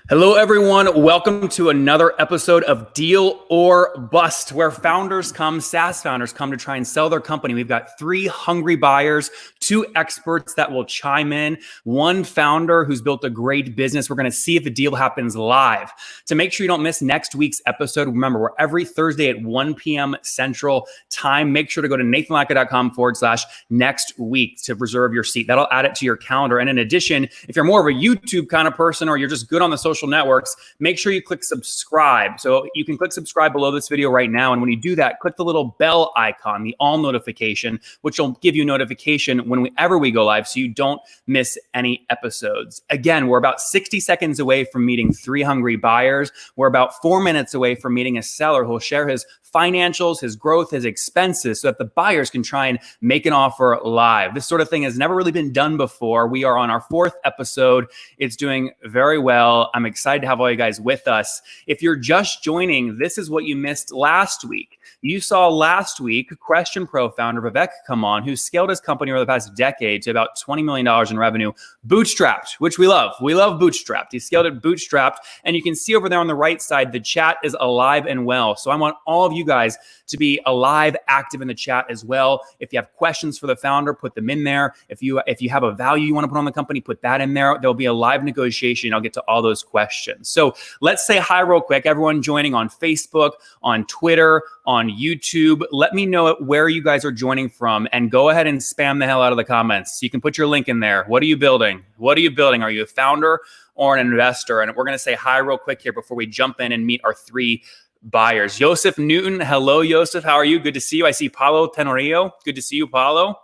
Hello, everyone. Welcome to another episode of Deal or Bust, where founders come, SaaS founders come to try and sell their company. We've got 3 hungry buyers, 2 experts that will chime in, 1 founder who's built a great business. We're going to see if the deal happens live. To make sure you don't miss next week's episode, remember, we're every Thursday at 1 p.m. Central Time. Make sure to go to nathanlatka.com/next week to reserve your seat. That'll add it to your calendar. And in addition, if you're more of a YouTube kind of person or you're just good on the social networks, make sure you click subscribe. So you can click subscribe below this video right now. And when you do that, click the little bell icon, the all notification, which will give you notification whenever we go live so you don't miss any episodes. Again, we're about 60 seconds away from meeting 3 hungry buyers. We're about 4 minutes away from meeting a seller who will share his financials, his growth, his expenses, so that the buyers can try and make an offer live. This sort of thing has never really been done before. We are on our 4th episode. It's doing very well. I'm excited to have all you guys with us. If you're just joining, this is what you missed last week. You saw last week Question Pro founder Vivek come on, who scaled his company over the past decade to about $20 million in revenue, bootstrapped, which we love. We love bootstrapped. He scaled it bootstrapped. And you can see over there on the right side, the chat is alive and well. So I want all of you guys to be alive, active in the chat as well. If you have questions for the founder, put them in there. If you have a value you want to put on the company, put that in there. There'll be a live negotiation. I'll get to all those questions. So let's say hi real quick. Everyone joining on Facebook, on Twitter, on YouTube. Let me know where you guys are joining from and go ahead and spam the hell out of the comments. You can put your link in there. What are you building? What are you building? Are you a founder or an investor? And we're going to say hi real quick here before we jump in and meet our 3 buyers. Joseph Newton. Hello, Joseph. How are you? Good to see you. I see Paulo Tenorio. Good to see you, Paulo.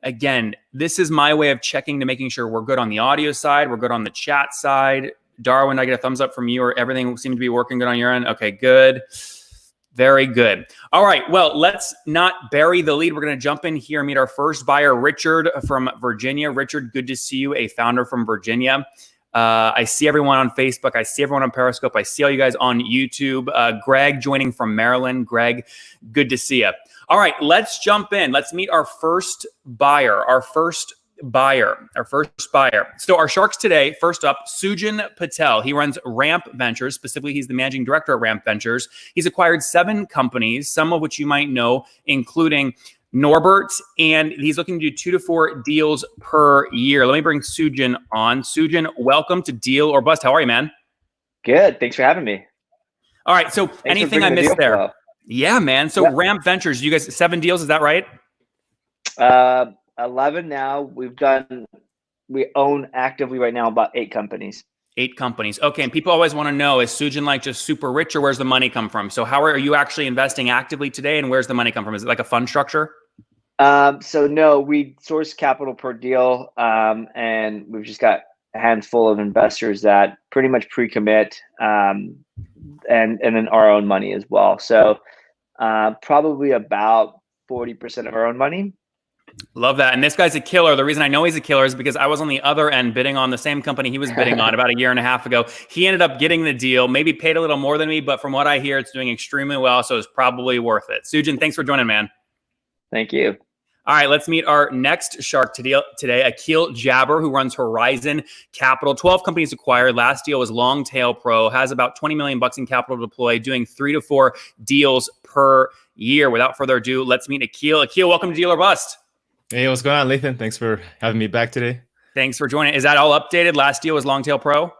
Again, this is my way of checking to making sure we're good on the audio side. We're good on the chat side. Darwin, I get a thumbs up from you, or everything seems to be working good on your end? Okay, good. Very good. All right. Well, let's not bury the lead. We're going to jump in here and meet our first buyer, Richard from Virginia. Richard, good to see you, a founder from Virginia. I see everyone on Facebook. I see everyone on Periscope. I see all you guys on YouTube. Greg joining from Maryland. Greg, good to see you. All right, let's jump in. Let's meet our first buyer. So our sharks today, first up, Sujin Patel. He runs Ramp Ventures. Specifically, he's the managing director at Ramp Ventures. He's acquired 7 companies, some of which you might know, including Norbert, and he's looking to do 2 to 4 deals per year. Let me bring Sujin on. Sujin, welcome to Deal or Bust. How are you, man? Good. Thanks for having me. All right. So anything I missed there? Flow. Yeah, man. So Ramp Ventures, you guys 7 deals, is that right? 11 now. We own actively right now about 8 companies. 8 companies. Okay. And people always want to know, is Sujin like just super rich, or where's the money come from? So how are you actually investing actively today, and where's the money come from? Is it like a fund structure? So no, we source capital per deal. And we've just got a handful of investors that pretty much pre-commit, and then our own money as well. So probably about 40% of our own money. Love that. And this guy's a killer. The reason I know he's a killer is because I was on the other end bidding on the same company he was bidding on about a year and a half ago. He ended up getting the deal, maybe paid a little more than me, but from what I hear, it's doing extremely well. So it's probably worth it. Sujin, thanks for joining, man. Thank you. All right, let's meet our next shark today, Akil Jabber, who runs Horizon Capital. 12 companies acquired. Last deal was Longtail Pro, has about 20 million bucks in capital deployed, doing 3 to 4 deals per year. Without further ado, let's meet Akil. Akil, welcome to Deal or Bust. Hey, what's going on, Lathan? Thanks for having me back today. Thanks for joining. Is that all updated? Last deal was Longtail Pro?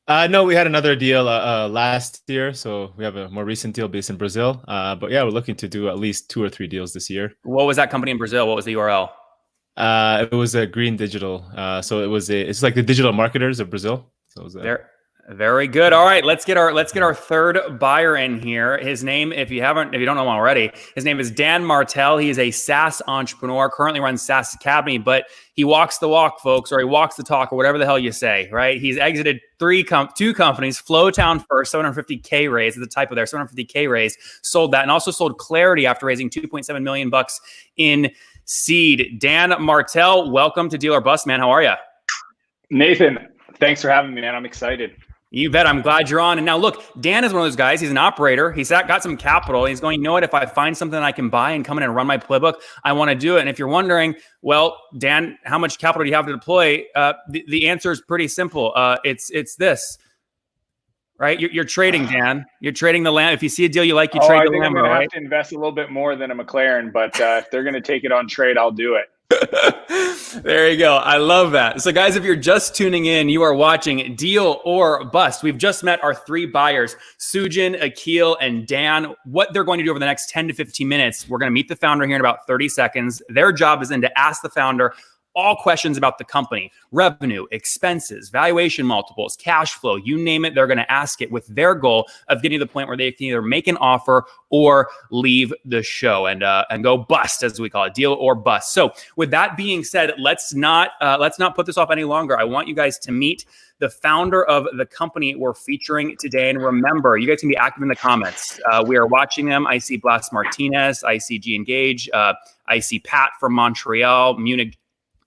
No, we had another deal last year. So we have a more recent deal based in Brazil. But yeah, we're looking to do at least 2 or 3 deals this year. What was that company in Brazil? What was the URL? It was a Green Digital. So it's like the digital marketers of Brazil. So it was Very good. All right, let's get our third buyer in here. His name, if you don't know him already, his name is Dan Martell. He is a SaaS entrepreneur, currently runs SaaS Academy, but he walks the walk, folks, or he walks the talk, or whatever the hell you say, right? He's exited 2 companies, Flowtown first, 750K raise, the typo there, 750K raise, sold that, and also sold Clarity after raising 2.7 million bucks in seed. Dan Martell, welcome to Deal or Bust, man. How are you? Nathan, thanks for having me, man. I'm excited. You bet. I'm glad you're on. And now look, Dan is one of those guys. He's an operator. He's got some capital. He's going, you know what? If I find something I can buy and come in and run my playbook, I want to do it. And if you're wondering, well, Dan, how much capital do you have to deploy? The answer is pretty simple. It's this, right? You're trading, Dan. You're trading the land. If you see a deal you like, you trade the Lambo, I'm gonna right? have to invest a little bit more than a McLaren, but if they're going to take it on trade, I'll do it. There you go. I love that. So guys, if you're just tuning in, you are watching Deal or Bust. We've just met our three buyers, Sujin, Akil, and Dan. What they're going to do over the next 10 to 15 minutes, we're going to meet the founder here in about 30 seconds. Their job is then to ask the founder all questions about the company, revenue, expenses, valuation multiples, cash flow, you name it, they're going to ask it with their goal of getting to the point where they can either make an offer or leave the show and go bust, as we call it, deal or bust. So with that being said, let's not put this off any longer. I want you guys to meet the founder of the company we're featuring today. And remember, you guys can be active in the comments. We are watching them. I see Blas Martinez, I see G Engage, I see Pat from Montreal, Munich,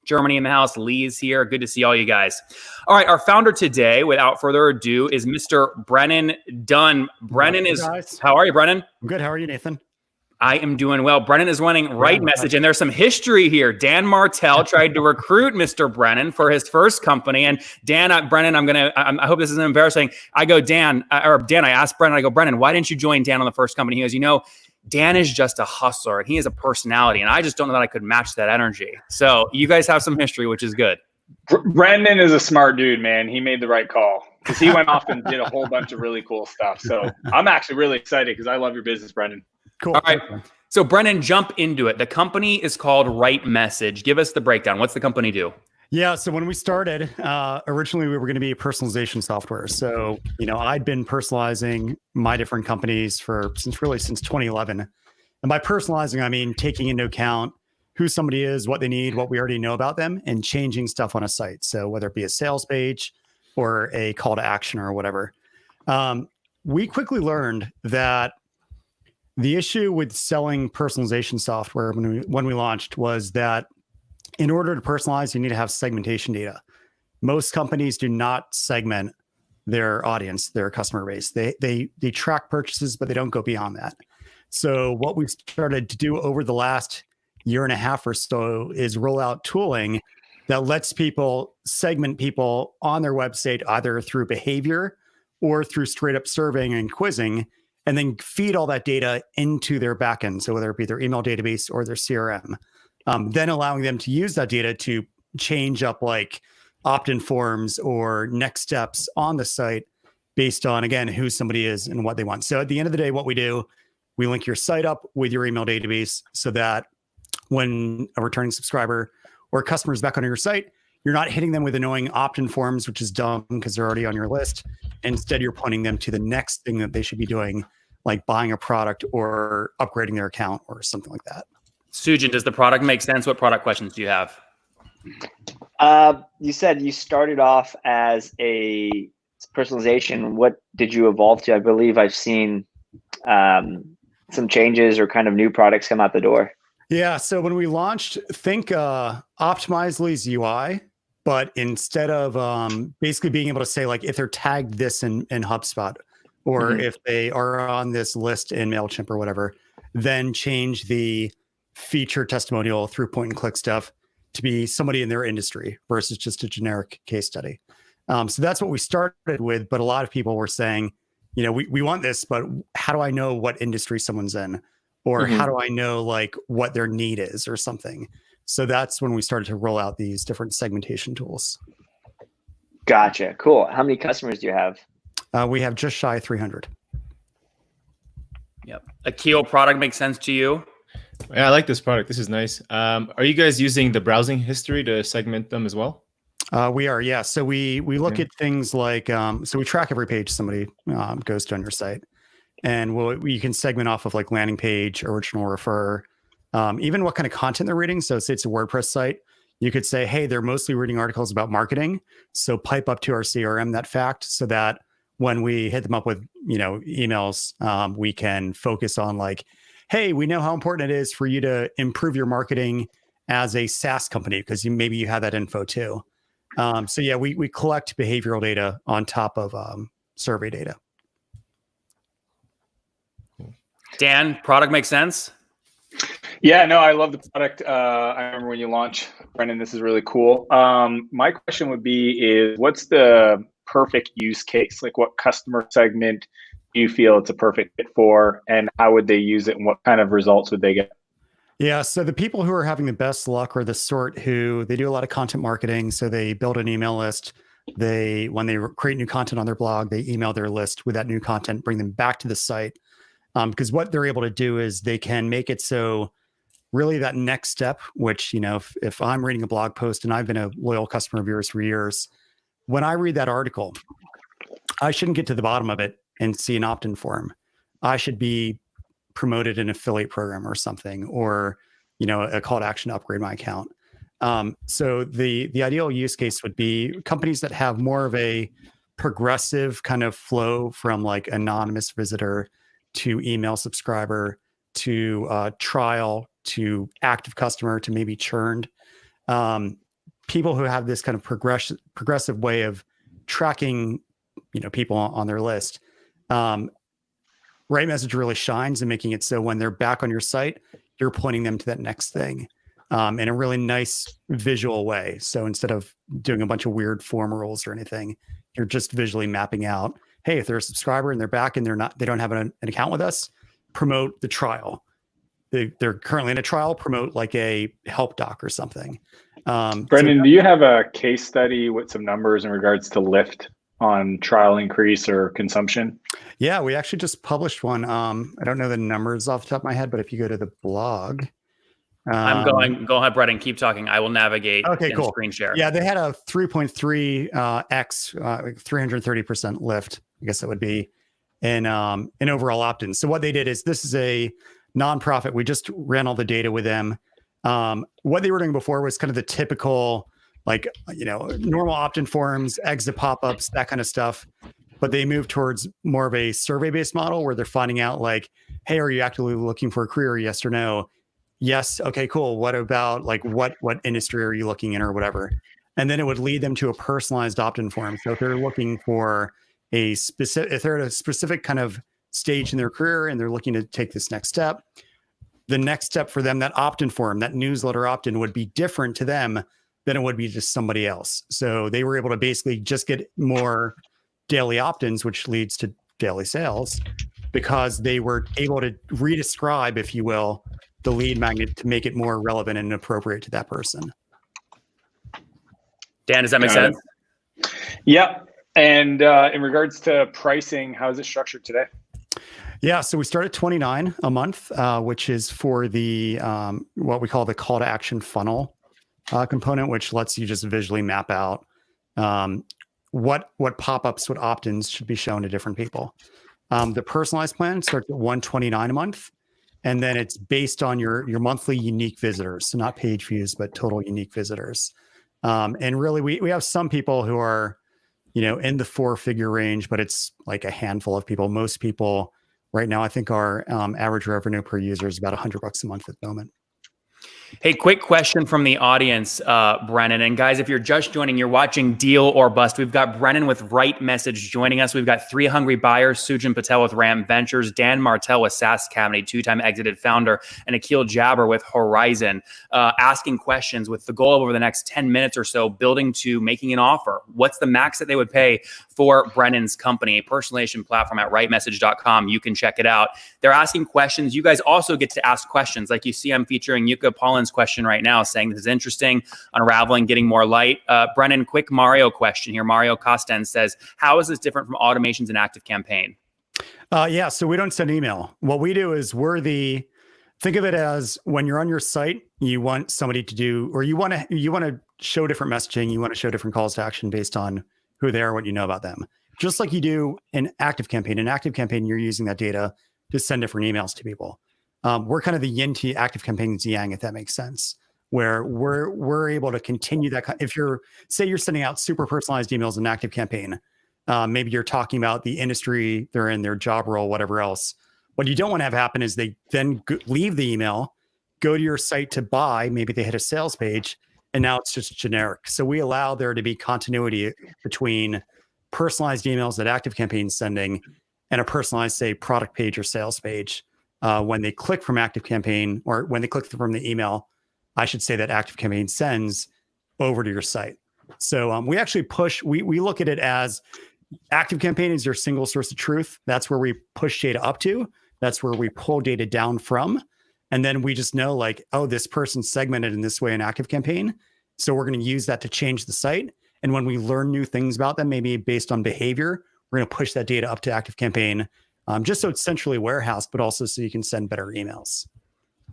Germany in the house. Lee's here. Good to see all you guys. All right. Our founder today, without further ado, is Mr. Brennan Dunn. Brennan is, how are you, Brennan? I'm good. How are you, Nathan? I am doing well. Brennan is running Right Message, and there's some history here. Dan Martell tried to recruit Mr. Brennan for his first company, and Dan, Brennan, I hope this isn't embarrassing. I asked Brennan, I go, Brennan, why didn't you join Dan on the first company? He goes, Dan is just a hustler and he has a personality, and I just don't know that I could match that energy. So you guys have some history, which is good. Brendan is a smart dude, man. He made the right call because he went off and did a whole bunch of really cool stuff. So I'm actually really excited because I love your business, Brendan. Cool. All right. So Brennan, jump into it. The company is called Right Message. Give us the breakdown. What's the company do? Yeah. So when we started, originally we were going to be a personalization software. So, I'd been personalizing my different companies since 2011. And by personalizing, I mean taking into account who somebody is, what they need, what we already know about them, and changing stuff on a site. So whether it be a sales page or a call to action or whatever. We quickly learned that the issue with selling personalization software when we launched was that in order to personalize, you need to have segmentation data. Most companies do not segment their audience, their customer base. They track purchases, but they don't go beyond that. So what we've started to do over the last year and a half or so is roll out tooling that lets people segment people on their website, either through behavior or through straight up surveying and quizzing, and then feed all that data into their backend. So whether it be their email database or their CRM. Then allowing them to use that data to change up like opt-in forms or next steps on the site based on, again, who somebody is and what they want. So at the end of the day, what we do, we link your site up with your email database so that when a returning subscriber or customer is back on your site, you're not hitting them with annoying opt-in forms, which is dumb because they're already on your list. Instead, you're pointing them to the next thing that they should be doing, like buying a product or upgrading their account or something like that. Sujin, does the product make sense? What product questions do you have? You said you started off as a personalization. What did you evolve to? I believe I've seen some changes or kind of new products come out the door. Yeah. So when we launched, think Optimizely's UI, but instead of basically being able to say, like, if they're tagged this in HubSpot, or if they are on this list in MailChimp or whatever, then change the feature testimonial through point and click stuff to be somebody in their industry versus just a generic case study. So that's what we started with. But a lot of people were saying, we want this, but how do I know what industry someone's in? Or how do I know like what their need is or something? So that's when we started to roll out these different segmentation tools. Gotcha. Cool. How many customers do you have? We have just shy of 300. Yep. A Keel product makes sense to you? Yeah, I like this product. This is nice. Are you guys using the browsing history to segment them as well? We are, yeah. So we look at things like, so we track every page somebody goes to on your site. And you can segment off of like landing page, original refer, even what kind of content they're reading. So say it's a WordPress site, you could say, hey, they're mostly reading articles about marketing. So pipe up to our CRM that fact so that when we hit them up with, emails, we can focus on like, hey, we know how important it is for you to improve your marketing as a SaaS company because maybe you have that info too. So yeah, we collect behavioral data on top of survey data. Dan, product makes sense? Yeah, no, I love the product. I remember when you launched, Brendan, this is really cool. My question would be is what's the perfect use case? Like what customer segment do you feel it's a perfect fit for, and how would they use it, and what kind of results would they get? Yeah, so the people who are having the best luck are the sort who they do a lot of content marketing. So they build an email list. When they create new content on their blog, they email their list with that new content, bring them back to the site. Because what they're able to do is they can make it so really that next step, which, if I'm reading a blog post and I've been a loyal customer of yours for years, when I read that article, I shouldn't get to the bottom of it and see an opt-in form. I should be promoted an affiliate program or something, or, a call to action to upgrade my account. So the ideal use case would be companies that have more of a progressive kind of flow from like anonymous visitor to email subscriber to trial to active customer to maybe churned. People who have this kind of progressive way of tracking, people on their list. Right Message really shines in making it so when they're back on your site, you're pointing them to that next thing in a really nice visual way. So instead of doing a bunch of weird form rules or anything, you're just visually mapping out, hey, if they're a subscriber and they're back and they don't have an account with us, promote the trial. They're currently in a trial, promote like a help doc or something. Brendan, do you have a case study with some numbers in regards to lift on trial increase or consumption? Yeah, we actually just published one. I don't know the numbers off the top of my head, but if you go to the blog. I'm going. Go ahead, Brendan. Keep talking. I will navigate. Okay, cool. Screen share. Yeah, they had a 3.3x, 330% lift. I guess that would be in overall opt-ins. So what they did is this is a nonprofit. We just ran all the data with them. What they were doing before was kind of the typical, normal opt-in forms, exit pop-ups, that kind of stuff. But they moved towards more of a survey-based model where they're finding out like, hey, are you actively looking for a career? Yes or no? Yes. Okay, cool. What about like what industry are you looking in or whatever? And then it would lead them to a personalized opt-in form. So if they're looking for if they're at a specific kind of stage in their career and they're looking to take this next step, the next step for them, that opt-in form, that newsletter opt-in would be different to them than it would be just somebody else. So they were able to basically just get more daily opt-ins, which leads to daily sales because they were able to redescribe, if you will, the lead magnet to make it more relevant and appropriate to that person. Dan, does that make sense? Yep. And in regards to pricing, how is it structured today? Yeah, so we start at $29 a month, which is for the what we call the call to action funnel component, which lets you just visually map out what pop-ups, what opt-ins should be shown to different people. The personalized plan starts at $129 a month, and then it's based on your monthly unique visitors, so not page views, but total unique visitors. And really, we have some people who are, in the 4-figure range, but it's like a handful of people. Most people right now, I think our average revenue per user is about $100 a month at the moment. Hey, quick question from the audience, Brennan. And guys, if you're just joining, you're watching Deal or Bust. We've got Brennan with Right Message joining us. We've got 3 hungry buyers, Sujin Patel with Ramp Ventures, Dan Martell with SaaS Academy, 2-time exited founder, and Akil Jabber with Horizon, asking questions with the goal of over the next 10 minutes or so, building to making an offer. What's the max that they would pay for Brennan's company, a personalization platform at rightmessage.com. You can check it out. They're asking questions. You guys also get to ask questions. Like you see, I'm featuring Yuka Paulin's question right now saying this is interesting, unraveling, getting more light. Brennan, quick Mario question here. Mario Costen says, how is this different from automations and active campaign? Yeah, so we don't send email. What we do is think of it as when you're on your site, you want somebody to do, or you want to show different messaging, you want to show different calls to action based on who they are, what you know about them. Just like you do in active campaign. In active campaign, you're using that data to send different emails to people. We're kind of the yin to active campaign's yang, if that makes sense, where we're able to continue that. If you're sending out super personalized emails in active campaign, maybe you're talking about the industry they're in, their job role, whatever else. What you don't want to have happen is they then leave the email, go to your site to buy, maybe they hit a sales page, and now it's just generic. So we allow there to be continuity between personalized emails that ActiveCampaign's sending and a personalized, say, product page or sales page. When they click from ActiveCampaign, or when they click from the email, I should say that ActiveCampaign sends over to your site. So we actually we look at it as ActiveCampaign is your single source of truth. That's where we push data up to. That's where we pull data down from. And then we just know like, oh, this person's segmented in this way in ActiveCampaign. So we're going to use that to change the site. And when we learn new things about them, maybe based on behavior, we're going to push that data up to ActiveCampaign, just so it's centrally warehoused, but also so you can send better emails.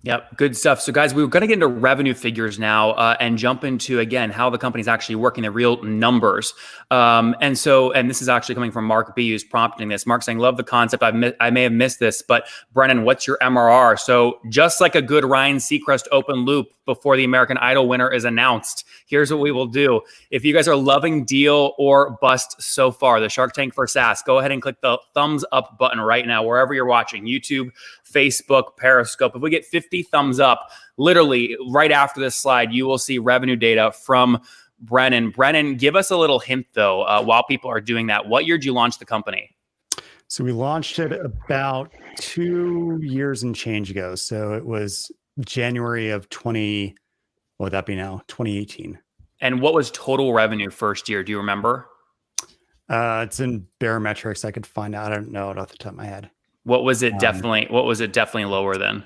Yep, good stuff. So guys, we're going to get into revenue figures now and jump into, again, how the company's actually working, the real numbers. And this is actually coming from Mark B, who's prompting this. Mark saying, love the concept. I may have missed this, but Brennan, what's your MRR? So just like a good Ryan Seacrest open loop before the American Idol winner is announced, here's what we will do. If you guys are loving Deal or Bust so far, the Shark Tank for SaaS, go ahead and click the thumbs up button right now, wherever you're watching, YouTube, Facebook, Periscope. If we get 50 thumbs up, literally right after this slide, you will see revenue data from Brennan. Brennan, give us a little hint though, while people are doing that. What year did you launch the company? So we launched it about 2 years and change ago. So it was January of 2018. And what was total revenue first year? Do you remember? It's in Barometrics. I could find out. I don't know it off the top of my head. What was it definitely lower than?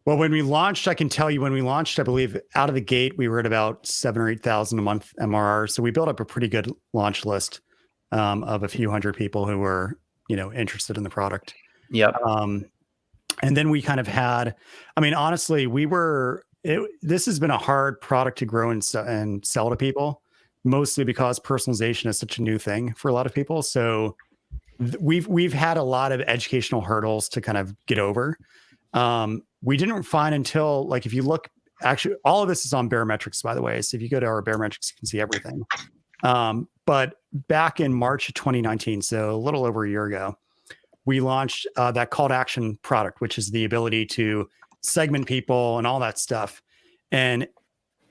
Well, when we launched, I can tell you when we launched, I believe out of the gate, we were at about 7,000 or 8,000 a month MRR. So we built up a pretty good launch list of a few hundred people who were, interested in the product. Yep. And then we kind of had, honestly, this has been a hard product to grow and sell to people, mostly because personalization is such a new thing for a lot of people. So we've had a lot of educational hurdles to kind of get over. We didn't find until, like, if you look, actually, all of this is on Barometrics, by the way. So if you go to our Barometrics, you can see everything. But back in March of 2019, so a little over a year ago, we launched that call to action product, which is the ability to segment people and all that stuff. And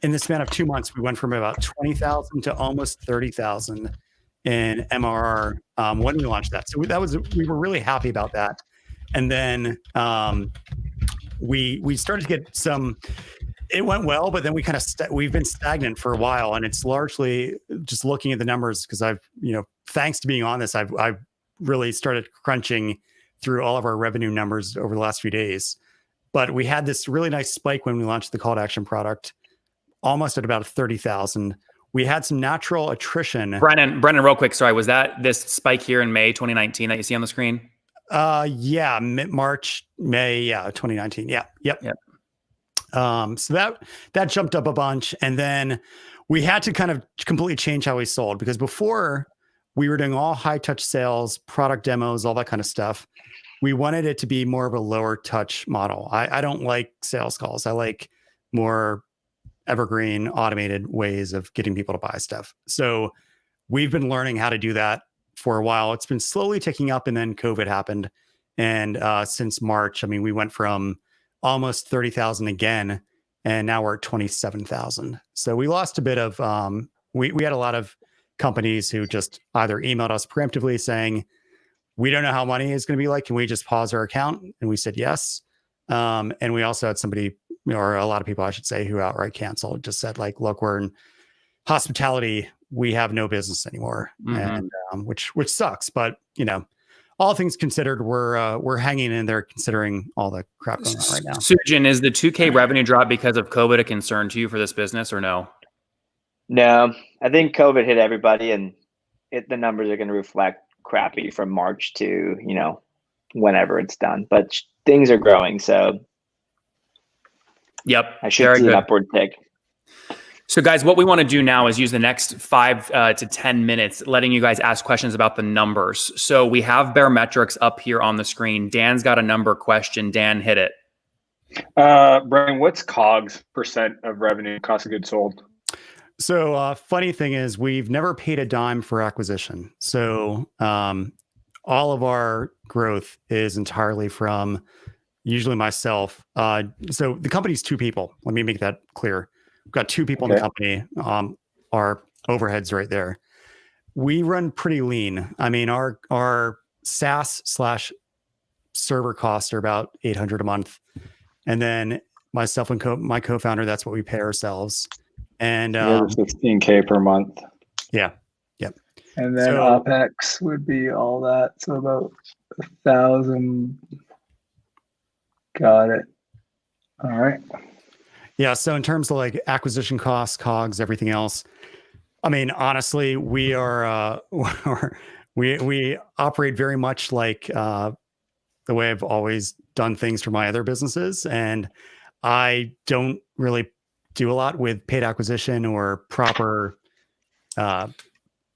in the span of 2 months, we went from about 20,000 to almost 30,000 in MRR when we launched that. So we were really happy about that. And then we started to get some. It went well, but then we kind of we've been stagnant for a while, and it's largely just looking at the numbers because I've thanks to being on this, I've really started crunching through all of our revenue numbers over the last few days. But we had this really nice spike when we launched the call to action product, almost at about 30,000. We had some natural attrition. Brennan, real quick, sorry, was that this spike here in May 2019 that you see on the screen? Yeah, March, May, 2019. Yeah, yep. So that jumped up a bunch, and then we had to kind of completely change how we sold, because before we were doing all high touch sales, product demos, all that kind of stuff. We wanted it to be more of a lower touch model. I don't like sales calls. I like more evergreen automated ways of getting people to buy stuff. So we've been learning how to do that for a while. It's been slowly ticking up, and then COVID happened. And since March, we went from almost 30,000 again, and now we're at 27,000. So we lost a bit of, we had a lot of companies who just either emailed us preemptively saying, we don't know how money is going to be like, can we just pause our account? And we said yes. And we also had somebody, or a lot of people, I should say, who outright canceled, just said like, look, we're in hospitality, we have no business anymore. And which sucks, but all things considered, we're hanging in there considering all the crap going on right now. Sujin, is the 2K revenue drop because of COVID a concern to you for this business, or no? No, I think COVID hit everybody, and the numbers are going to reflect crappy from March to whenever it's done. But things are growing, so yep, I should see an upward tick. So guys, what we want to do now is use the next 5 to 10 minutes letting you guys ask questions about the numbers. So we have Barometrics up here on the screen. Dan's got a number question. Dan, hit it. Brian, what's COGS % of revenue, cost of goods sold? So funny thing is, we've never paid a dime for acquisition. So all of our growth is entirely from usually myself. So the company's 2 people. Let me make that clear. We've got 2 people in the company. Our overheads right there. We run pretty lean. I mean, our SaaS / server costs are about $800 a month, and then myself and my co-founder, that's what we pay ourselves. And $16K per month. Yeah. Yep. And then OpEx would be all that. So about 1,000. Got it. All right. Yeah. So in terms of like acquisition costs, COGS, everything else, I mean, honestly, we are we operate very much like the way I've always done things for my other businesses, and I don't really do a lot with paid acquisition or proper, kind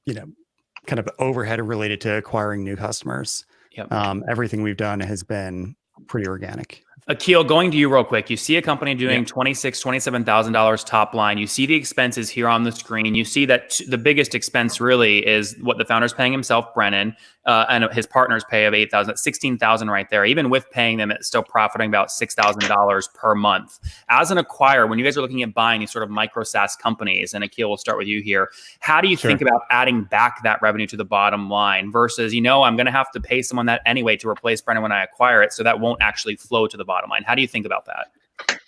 of overhead related to acquiring new customers. Yep. Everything we've done has been pretty organic. Akil, going to you real quick. You see a company doing $27,000 top line. You see the expenses here on the screen. You see that the biggest expense really is what the founder's paying himself, Brennan, and his partner's pay of $8,000, $16,000 right there. Even with paying them, it's still profiting about $6,000 per month. As an acquirer, when you guys are looking at buying these sort of micro SaaS companies, and Akil, we'll start with you here. How do you think about adding back that revenue to the bottom line versus, I'm going to have to pay someone that anyway to replace Brennan when I acquire it, so that won't actually flow to the bottom line? How do you think about that?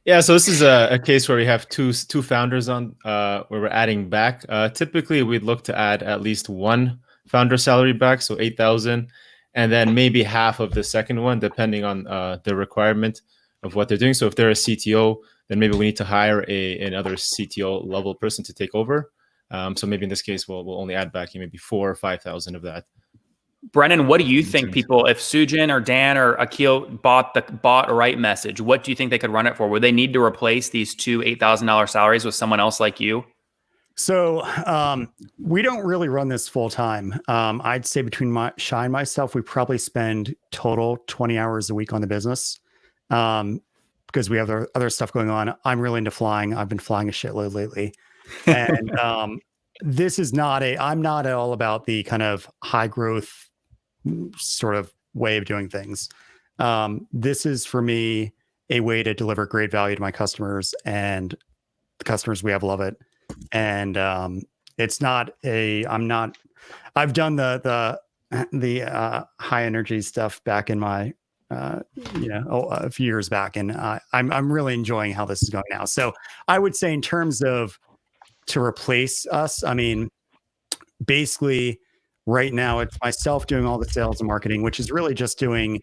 Yeah, so this is a case where we have two founders on where we're adding back. Typically, we'd look to add at least one founder salary back, so 8,000, and then maybe half of the second one, depending on the requirement of what they're doing. So if they're a CTO, then maybe we need to hire another CTO level person to take over. So maybe in this case, we'll only add back maybe 4,000 or 5,000 of that. Brennan, what do you think people, if Sujin or Dan or Akil bought a right message, what do you think they could run it for? Would they need to replace these 2 $8,000 salaries with someone else like you? So we don't really run this full time. I'd say between Shai and myself, we probably spend total 20 hours a week on the business because we have other stuff going on. I'm really into flying. I've been flying a shitload lately. And this is I'm not at all about the kind of high growth sort of way of doing things. This is for me a way to deliver great value to my customers, and the customers we have love it. And it's not I've done the high energy stuff back in my a few years back, and I'm really enjoying how this is going now. So I would say in terms of to replace us, I mean, basically right now it's myself doing all the sales and marketing, which is really just doing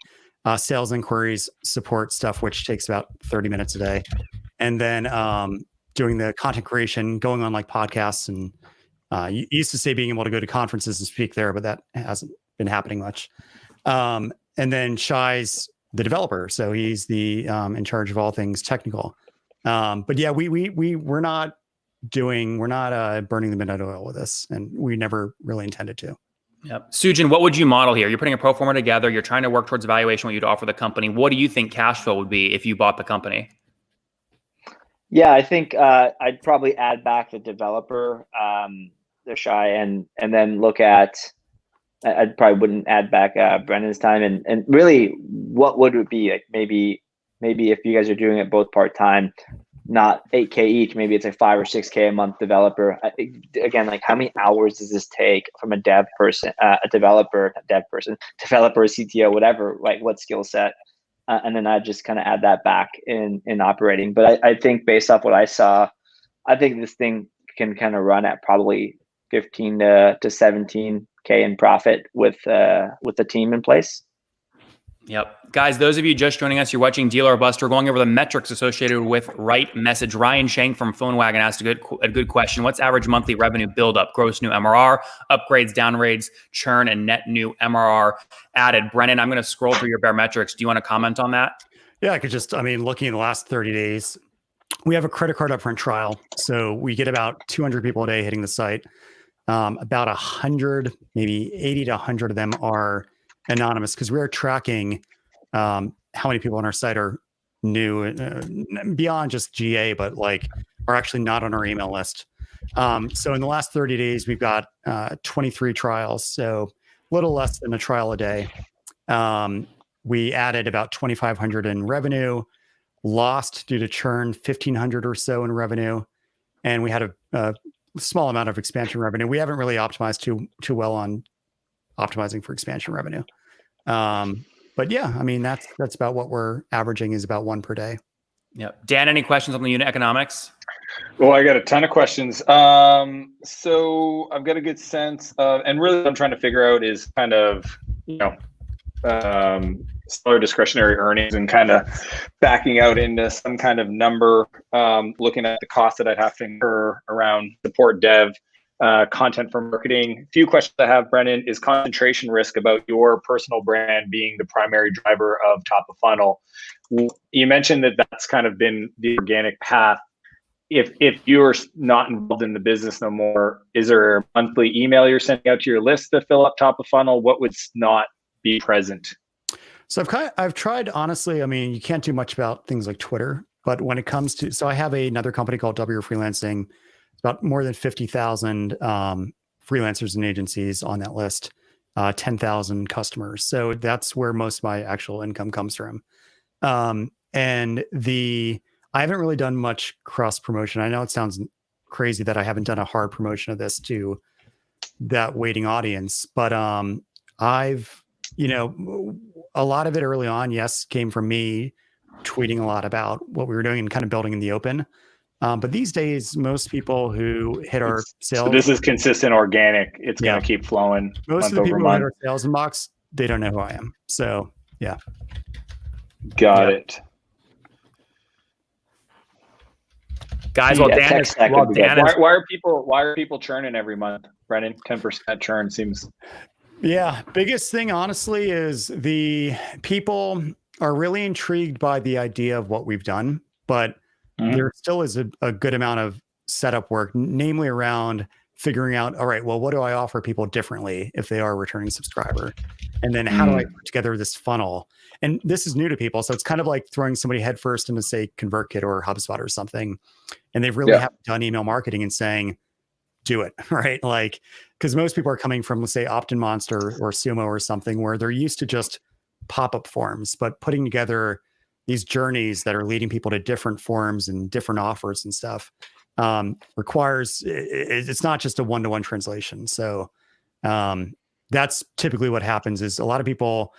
sales inquiries, support stuff, which takes about 30 minutes a day. And then doing the content creation, going on like podcasts, and you used to say being able to go to conferences and speak there, but that hasn't been happening much. And then Shai's the developer, so he's the in charge of all things technical. But yeah, we're not burning the midnight oil with this, and we never really intended to. Yep. Sujin, what would you model here? You're putting a pro forma together. You're trying to work towards valuation, what you'd offer the company. What do you think cash flow would be if you bought the company? Yeah, I think I'd probably add back the developer, the Shai, and then look at. I probably wouldn't add back Brennan's time, and really, what would it be? Like maybe if you guys are doing it both part time, not 8K each, maybe it's like 5 or 6K a month developer. Again, like how many hours does this take from a dev person, developer, CTO, whatever, like what skill set? And then I just kind of add that back in operating. But I think based off what I saw, I think this thing can kind of run at probably 15 to 17K in profit with the team in place. Yep. Guys, those of you just joining us, you're watching Deal or Bust. We're going over the metrics associated with right message. Ryan Shank from PhoneWagon asked a good question. What's average monthly revenue buildup, gross new MRR, upgrades, downgrades, churn, and net new MRR added? Brennan, I'm going to scroll through your bare metrics. Do you want to comment on that? Yeah, I could looking in the last 30 days, we have a credit card upfront trial. So we get about 200 people a day hitting the site. About 100, maybe 80 to 100 of them are anonymous, because we're tracking how many people on our site are new, beyond just GA, but like are actually not on our email list. So in the last 30 days, we've got 23 trials, so a little less than a trial a day. We added about 2,500 in revenue. lost due to churn 1,500 or so in revenue, and we had a small amount of expansion revenue. We haven't really optimized too well on optimizing for expansion revenue. But yeah, I mean, that's about what we're averaging, is about 1 per day. Yep. Dan, any questions on the unit economics? Well, I got a ton of questions. So I've got a good sense of, and really what I'm trying to figure out is kind of, seller discretionary earnings and kind of backing out into some kind of number, looking at the cost that I'd have to incur around support dev, content for marketing. A few questions I have, Brennan, is concentration risk about your personal brand being the primary driver of top of funnel. You mentioned that that's kind of been the organic path. If you're not involved in the business no more, is there a monthly email you're sending out to your list to fill up top of funnel? What would not be present? So I've tried, honestly. I mean, you can't do much about things like Twitter, but when it comes to, so I have another company called W Freelancing. It's about more than 50,000 freelancers and agencies on that list, 10,000 customers. So that's where most of my actual income comes from. And I haven't really done much cross promotion. I know it sounds crazy that I haven't done a hard promotion of this to that waiting audience, but I've, a lot of it early on, yes, came from me tweeting a lot about what we were doing and kind of building in the open. But these days, most people who hit our sales, so this is consistent organic. It's going to keep flowing. Most of the people who hit our sales inbox, they don't know who I am. So yeah. Got it. Guys, Why are people churning every month, Brennan? 10% churn seems. Yeah, biggest thing, honestly, is the people are really intrigued by the idea of what we've done, but there still is a good amount of setup work, namely around figuring out, all right, well, what do I offer people differently if they are a returning subscriber? And then how do I put together this funnel? And this is new to people. So it's kind of like throwing somebody headfirst into, say, ConvertKit or HubSpot or something. And they really haven't done email marketing and saying, do it, right? Like, because most people are coming from, let's say, Opt-in Monster or Sumo or something where they're used to just pop-up forms, but putting together these journeys that are leading people to different forms and different offers and stuff requires, it's not just a one-to-one translation. So that's typically what happens is a lot of people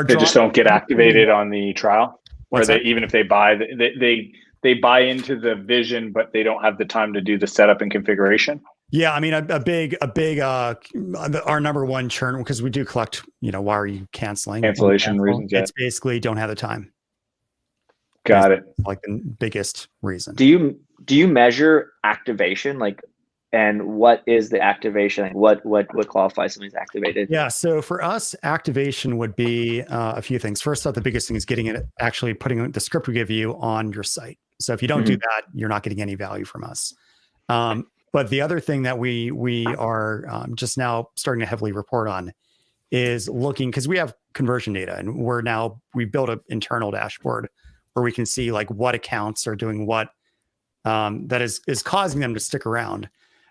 they just don't get activated on the trial, or even if they buy, they buy into the vision, but they don't have the time to do the setup and configuration. Yeah, I mean, a big, our number one churn, because we do collect, why are you canceling? Cancellation reasons. It's basically don't have the time. Got it. Like the biggest reason. Do you measure activation? Like, and what is the activation? Like what qualifies somebody's activated? Yeah. So for us, activation would be a few things. First off, the biggest thing is getting it, actually putting the script we give you on your site. So if you don't do that, you're not getting any value from us. But the other thing that we are just now starting to heavily report on is looking, because we have conversion data, and we built an internal dashboard where we can see like what accounts are doing what that is causing them to stick around.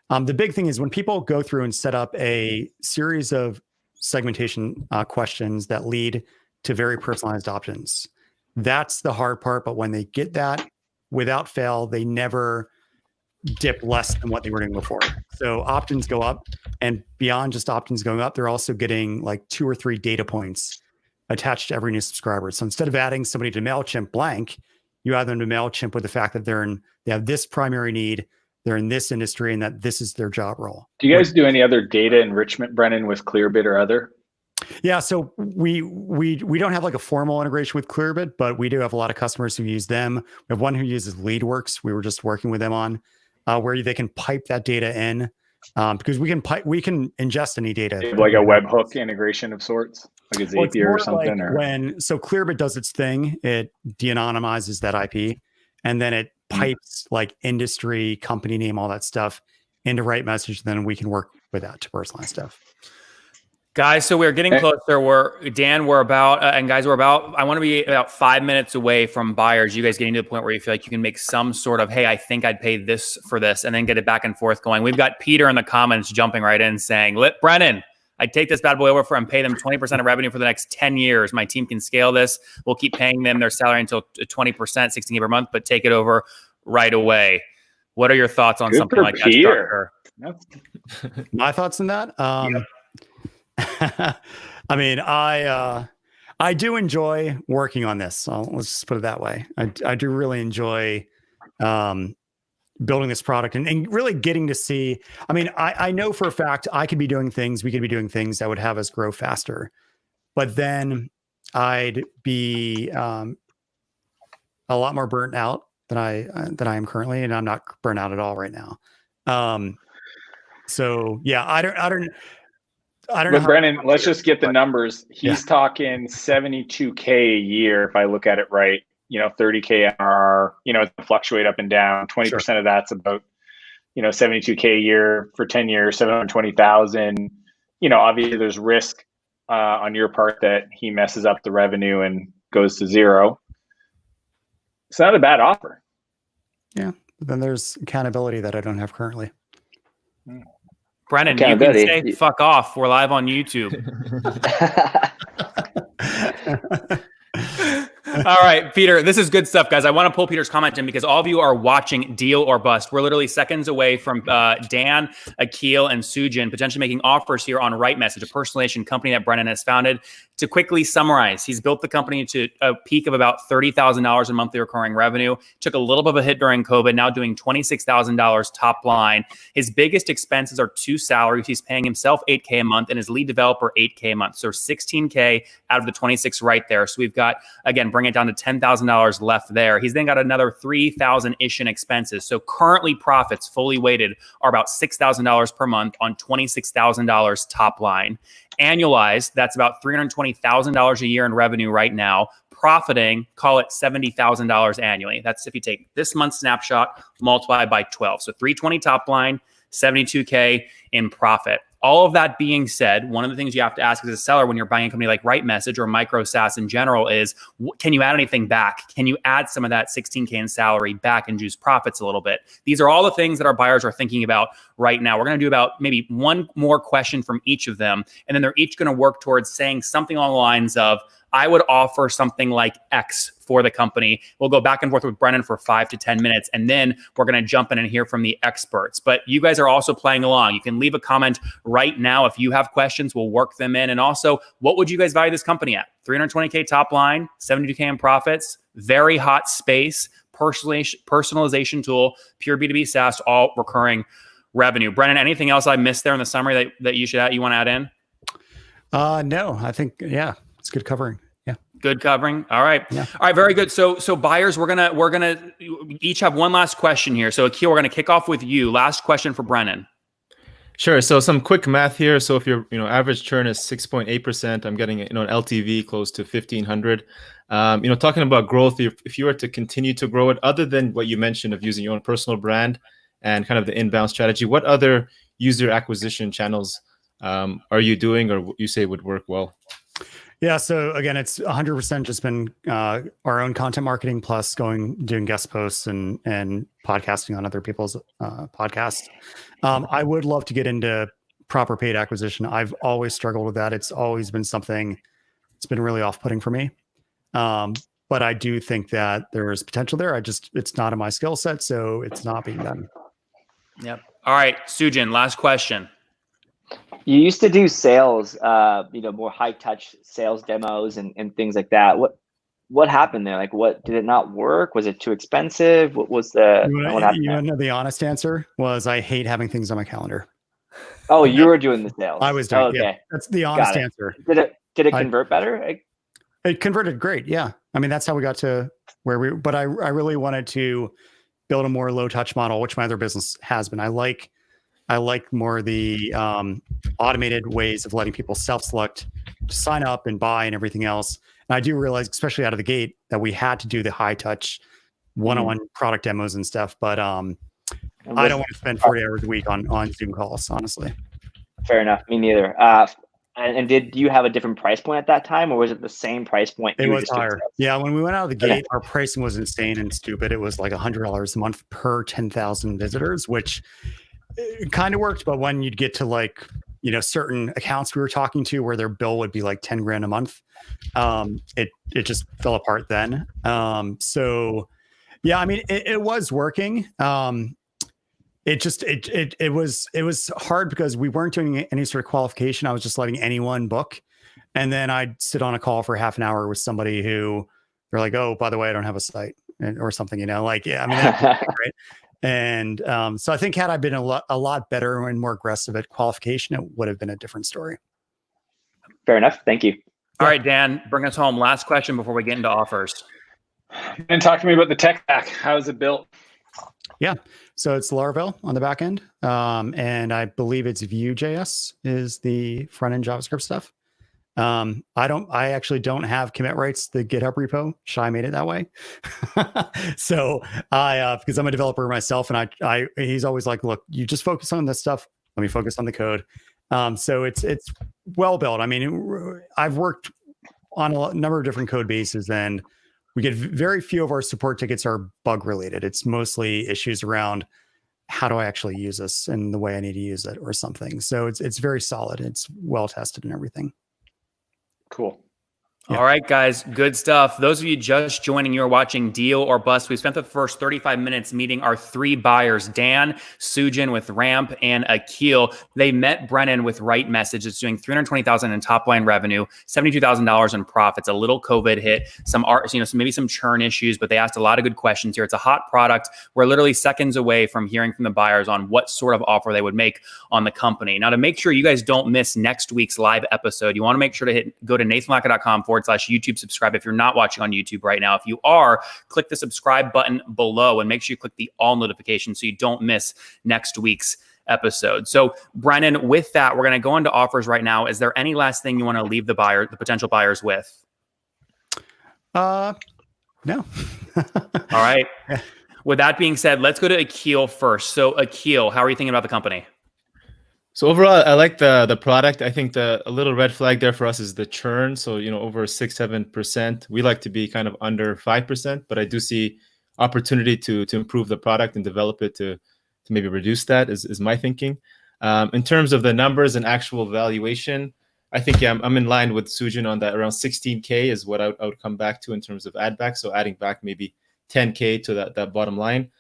The big thing is when people go through and set up a series of segmentation questions that lead to very personalized options. That's the hard part. But when they get that, without fail, they never dip less than what they were doing before. So opt-ins go up, and beyond just opt-ins going up, they're also getting like 2 or 3 data points attached to every new subscriber. So instead of adding somebody to MailChimp blank, you add them to MailChimp with the fact that they have this primary need, they're in this industry, and that this is their job role. Do you guys do any other data enrichment, Brennan, with Clearbit or other? Yeah, so we don't have like a formal integration with Clearbit, but we do have a lot of customers who use them. We have one who uses LeadWorks. We were just working with them on where they can pipe that data in because we can ingest any data. Like a webhook integration of sorts, like a Zapier or something. Like so Clearbit does its thing. It de-anonymizes that IP, and then it pipes like industry, company name, all that stuff into right message. Then we can work with that to personalize stuff. Guys, so we're getting closer. We're about, I want to be about 5 minutes away from buyers. You guys getting to the point where you feel like you can make some sort of, hey, I think I'd pay this for this, and then get it back and forth going. We've got Peter in the comments jumping right in saying, Brennan, I'd take this bad boy over for and pay them 20% of revenue for the next 10 years. My team can scale this. We'll keep paying them their salary until 20%, $16K per month, but take it over right away. What are your thoughts on something like that structure? My thoughts on that? I mean, I do enjoy working on this. So let's just put it that way. I do really enjoy building this product and really getting to see. I mean, I know for a fact we could be doing things that would have us grow faster, but then I'd be a lot more burnt out than I am currently, and I'm not burnt out at all right now. So yeah, I don't know. But Brennan, let's just get the numbers. He's talking 72K a year, if I look at it right. 30K NRR. It can fluctuate up and down. 20% of that's about 72K a year for 10 years, 720,000. Obviously there's risk on your part that he messes up the revenue and goes to zero. It's not a bad offer. Yeah, but then there's accountability that I don't have currently. Brennan, you can say fuck off. We're live on YouTube. All right, Peter, this is good stuff, guys. I want to pull Peter's comment in because all of you are watching Deal or Bust. We're literally seconds away from Dan, Akil, and Sujin potentially making offers here on Right Message, a personalization company that Brennan has founded. To quickly summarize, he's built the company to a peak of about $30,000 in monthly recurring revenue. Took a little bit of a hit during COVID, now doing $26,000 top line. His biggest expenses are 2 salaries. He's paying himself $8K a month and his lead developer $8K a month. So $16K out of the 26 right there. So we've got, again, bring it down to $10,000 left there. He's then got another $3,000-ish in expenses. So currently profits fully weighted are about $6,000 per month on $26,000 top line. Annualized, that's about $320,000 a year in revenue right now. Profiting, call it $70,000 annually. That's if you take this month's snapshot, multiply by 12. So 320 top line, 72K in profit. All of that being said, one of the things you have to ask as a seller when you're buying a company like Right Message or micro SaaS in general is, can you add anything back? Can you add some of that 16K in salary back and juice profits a little bit? These are all the things that our buyers are thinking about right now. We're going to do about maybe one more question from each of them, and then they're each going to work towards saying something along the lines of, I would offer something like X for the company. We'll go back and forth with Brennan for 5 to 10 minutes, and then we're going to jump in and hear from the experts. But you guys are also playing along. You can leave a comment right now. If you have questions, we'll work them in. And also, what would you guys value this company at? 320K top line, 72K in profits, very hot space, personalization tool, pure B2B SaaS, all recurring revenue. Brennan, anything else I missed there in the summary that you want to add in? No, I think, it's good covering. Yeah. Good covering. All right. Yeah. All right. Very good. So buyers, we're gonna each have one last question here. So Akil, we're gonna kick off with you. Last question for Brennan. Sure. So some quick math here. So if your average churn is 6.8%, I'm getting an LTV close to 1,500. Talking about growth, if you were to continue to grow it, other than what you mentioned of using your own personal brand and kind of the inbound strategy, what other user acquisition channels are you doing or you say would work well? Yeah. So again, it's 100% just been our own content marketing plus doing guest posts and podcasting on other people's podcasts. I would love to get into proper paid acquisition. I've always struggled with that. It's always been something that's been really off-putting for me. But I do think that there is potential there. It's not in my skill set, so it's not being done. Yep. All right, Sujin, last question. You used to do sales, more high touch sales demos and things like that. What happened there? Like, did it not work? Was it too expensive? What was what happened? You want to know the honest answer was I hate having things on my calendar. Oh, you were doing the sales. I was doing. Okay. Yeah, that's the honest answer. Did it convert better? It converted great. Yeah. I mean, that's how we got to where but I really wanted to build a more low touch model, which my other business has been. I like more the automated ways of letting people self-select, sign up and buy and everything else. And I do realize, especially out of the gate, that we had to do the high touch one-on-one product demos and stuff. But I don't want to spend 40 hours a week on Zoom calls, honestly. Fair enough. Me neither. And did you have a different price point at that time, or was it the same price point? It was higher. Yeah, when we went out of the gate, our pricing was insane and stupid. It was like $100 a month per 10,000 visitors, which it kind of worked. But when you'd get to like certain accounts we were talking to where their bill would be like 10 grand a month. It just fell apart then. So yeah, I mean, it was working. It was hard because we weren't doing any sort of qualification. I was just letting anyone book. And then I'd sit on a call for half an hour with somebody who they're like, oh, by the way, I don't have a site or something, like, yeah, I mean, that's right. And so I think had I been a lot better and more aggressive at qualification, it would have been a different story. Fair enough. Thank you. All right, Dan, bring us home. Last question before we get into offers. And talk to me about the tech stack. How is it built? Yeah. So it's Laravel on the back end. And I believe it's Vue.js is the front end JavaScript stuff. I actually don't have commit rights to the GitHub repo. Shai made it that way. So because I'm a developer myself, and he's always like, look, you just focus on this stuff. Let me focus on the code. So it's well built. I mean, I've worked on a number of different code bases, and we get very few of our support tickets are bug related. It's mostly issues around how do I actually use this and the way I need to use it or something. So it's very solid. It's well tested and everything. Cool. Yeah. All right, guys, good stuff. Those of you just joining, you're watching Deal or Bust. We spent the first 35 minutes meeting our three buyers, Dan, Sujin with Ramp, and Akil. They met Brennan with Right Message. It's doing $320,000 in top line revenue, $72,000 in profits. A little COVID hit, maybe some churn issues, but they asked a lot of good questions here. It's a hot product. We're literally seconds away from hearing from the buyers on what sort of offer they would make on the company. Now, to make sure you guys don't miss next week's live episode, you want to make sure to go to nathanlatka.com/YouTube subscribe if you're not watching on YouTube right now. If you are, click the subscribe button below and make sure you click the all notifications so you don't miss next week's episode. So Brennan, with that, we're going to go into offers right now. Is there any last thing you want to leave the potential buyers with? No. All right. With that being said, let's go to Akil first. So Akil, how are you thinking about the company? So overall, I like the product. I think a little red flag there for us is the churn. So, over 6-7%. We like to be kind of under 5%, but I do see opportunity to improve the product and develop it to maybe reduce that is my thinking. In terms of the numbers and actual valuation, I think I'm in line with Sujin on that. Around 16K is what I would come back to in terms of add back. So adding back maybe 10K to that bottom line.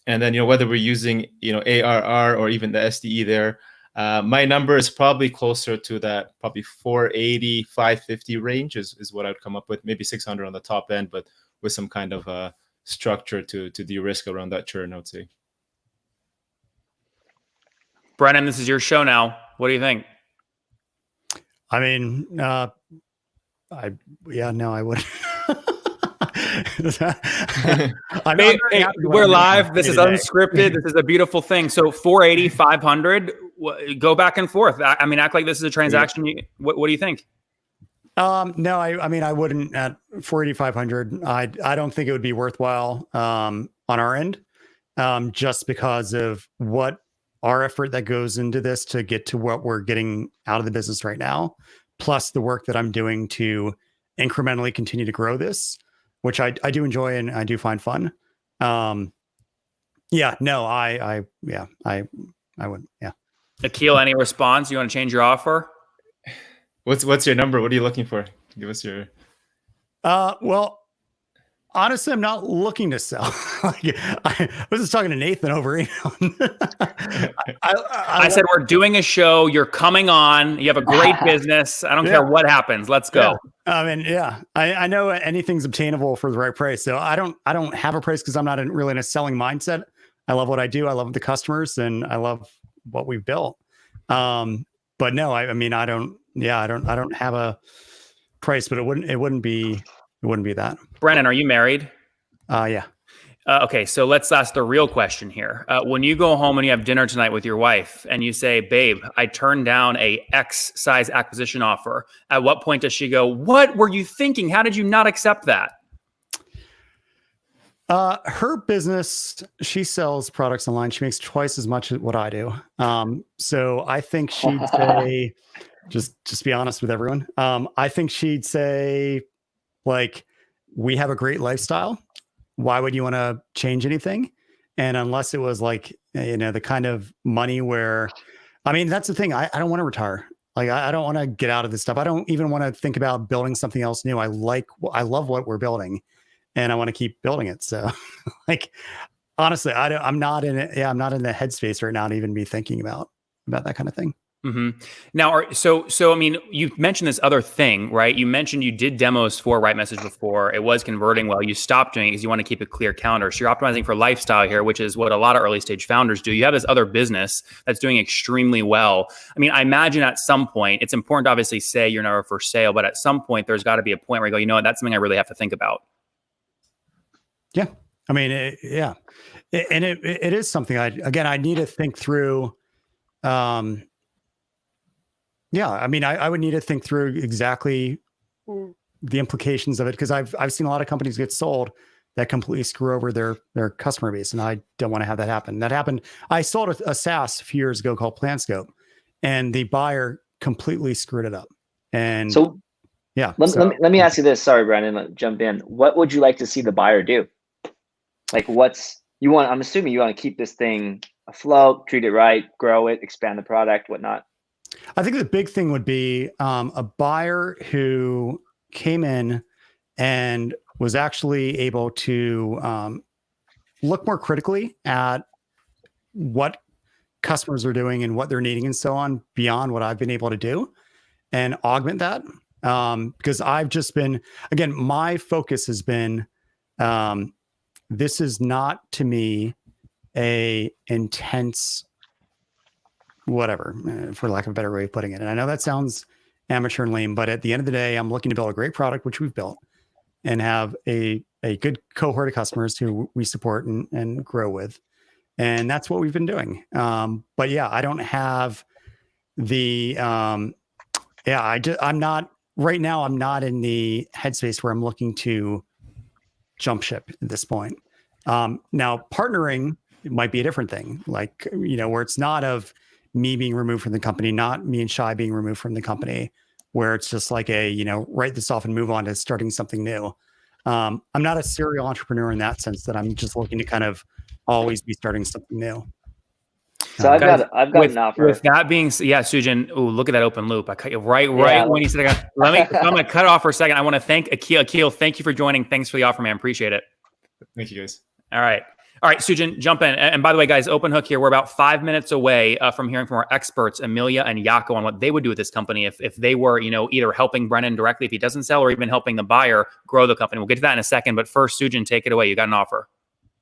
And then, whether we're using, ARR or even the SDE there, my number is probably closer to that, probably 480, 550 range is what I'd come up with. Maybe 600 on the top end, but with some kind of structure to de-risk around that churn, I would say. Brennan, this is your show now. What do you think? I mean, I would. We're live. This is unscripted. This is a beautiful thing. So 480, 500, go back and forth. I mean, act like this is a transaction. What do you think? No, I mean, I wouldn't at 480, 500. I don't think it would be worthwhile on our end, just because of what our effort that goes into this to get to what we're getting out of the business right now, plus the work that I'm doing to incrementally continue to grow this, which I do enjoy and I do find fun. I would. Yeah. Akil, any response? You want to change your offer? What's your number? What are you looking for? Give us your. Well, honestly, I'm not looking to sell. I was just talking to Nathan over email. I said, we're doing a show. You're coming on. You have a great business. I don't care what happens. Let's go. Yeah. I mean, I know anything's obtainable for the right price. So I don't have a price because I'm not really in a selling mindset. I love what I do. I love the customers and I love what we've built. But no, I don't have a price, but it wouldn't be that. Brennan, are you married? Yeah. Okay, so let's ask the real question here. When you go home and you have dinner tonight with your wife and you say, babe, I turned down a X size acquisition offer, at what point does she go, what were you thinking? How did you not accept that? Her business, she sells products online. She makes twice as much as what I do. So I think she'd say, just be honest with everyone. I think she'd say, like, we have a great lifestyle. Why would you want to change anything? And unless it was like, the kind of money where I mean, that's the thing. I don't want to retire. Like, I don't want to get out of this stuff. I don't even want to think about building something else new. I love what we're building, and I want to keep building it. So, like, honestly, I'm not in it. Yeah, I'm not in the headspace right now to even be thinking about that kind of thing. Mm-hmm. Now, so I mean, you mentioned this other thing, right? You mentioned you did demos for Right Message before. It was converting well. You stopped doing it because you want to keep a clear calendar. So you're optimizing for lifestyle here, which is what a lot of early stage founders do. You have this other business that's doing extremely well. I mean, I imagine at some point, it's important to obviously say you're never for sale, but at some point, there's got to be a point where you go, you know what, that's something I really have to think about. Yeah. I mean, it is something I need to think through. Yeah, I mean, I would need to think through exactly the implications of it, because I've seen a lot of companies get sold that completely screw over their customer base, and I don't want to have that happen. That happened. I sold a SaaS a few years ago called PlanScope, and the buyer completely screwed it up. And So yeah, let me ask you this. Sorry, Brandon, jump in. What would you like to see the buyer do? Like, I'm assuming you want to keep this thing afloat, treat it right, grow it, expand the product, whatnot. I think the big thing would be a buyer who came in and was actually able to look more critically at what customers are doing and what they're needing and so on, beyond what I've been able to do, and augment that. Because I've just been, again, my focus has been, this is not, to me, a intense whatever, for lack of a better way of putting it. And I know that sounds amateur and lame, but at the end of the day, I'm looking to build a great product, which we've built, and have a good cohort of customers who we support and grow with. And that's what we've been doing. But yeah, I don't have the, I'm not right now. I'm not in the headspace where I'm looking to jump ship at this point. Now partnering might be a different thing, like, where it's not of me being removed from the company, not me and Shai being removed from the company, where it's just like write this off and move on to starting something new. I'm not a serial entrepreneur in that sense, that I'm just looking to kind of always be starting something new. So I've got an offer. With that being, Sujin, look at that open loop. I cut you right when you said that. I'm going to cut it off for a second. I want to thank Akil. Akil, thank you for joining. Thanks for the offer, man. Appreciate it. Thank you, guys. All right, Sujin, jump in. And by the way, guys, open hook here. We're about 5 minutes away from hearing from our experts, Amelia and Jaco, on what they would do with this company if they were, either helping Brennan directly if he doesn't sell, or even helping the buyer grow the company. We'll get to that in a second. But first, Sujin, take it away. You got an offer.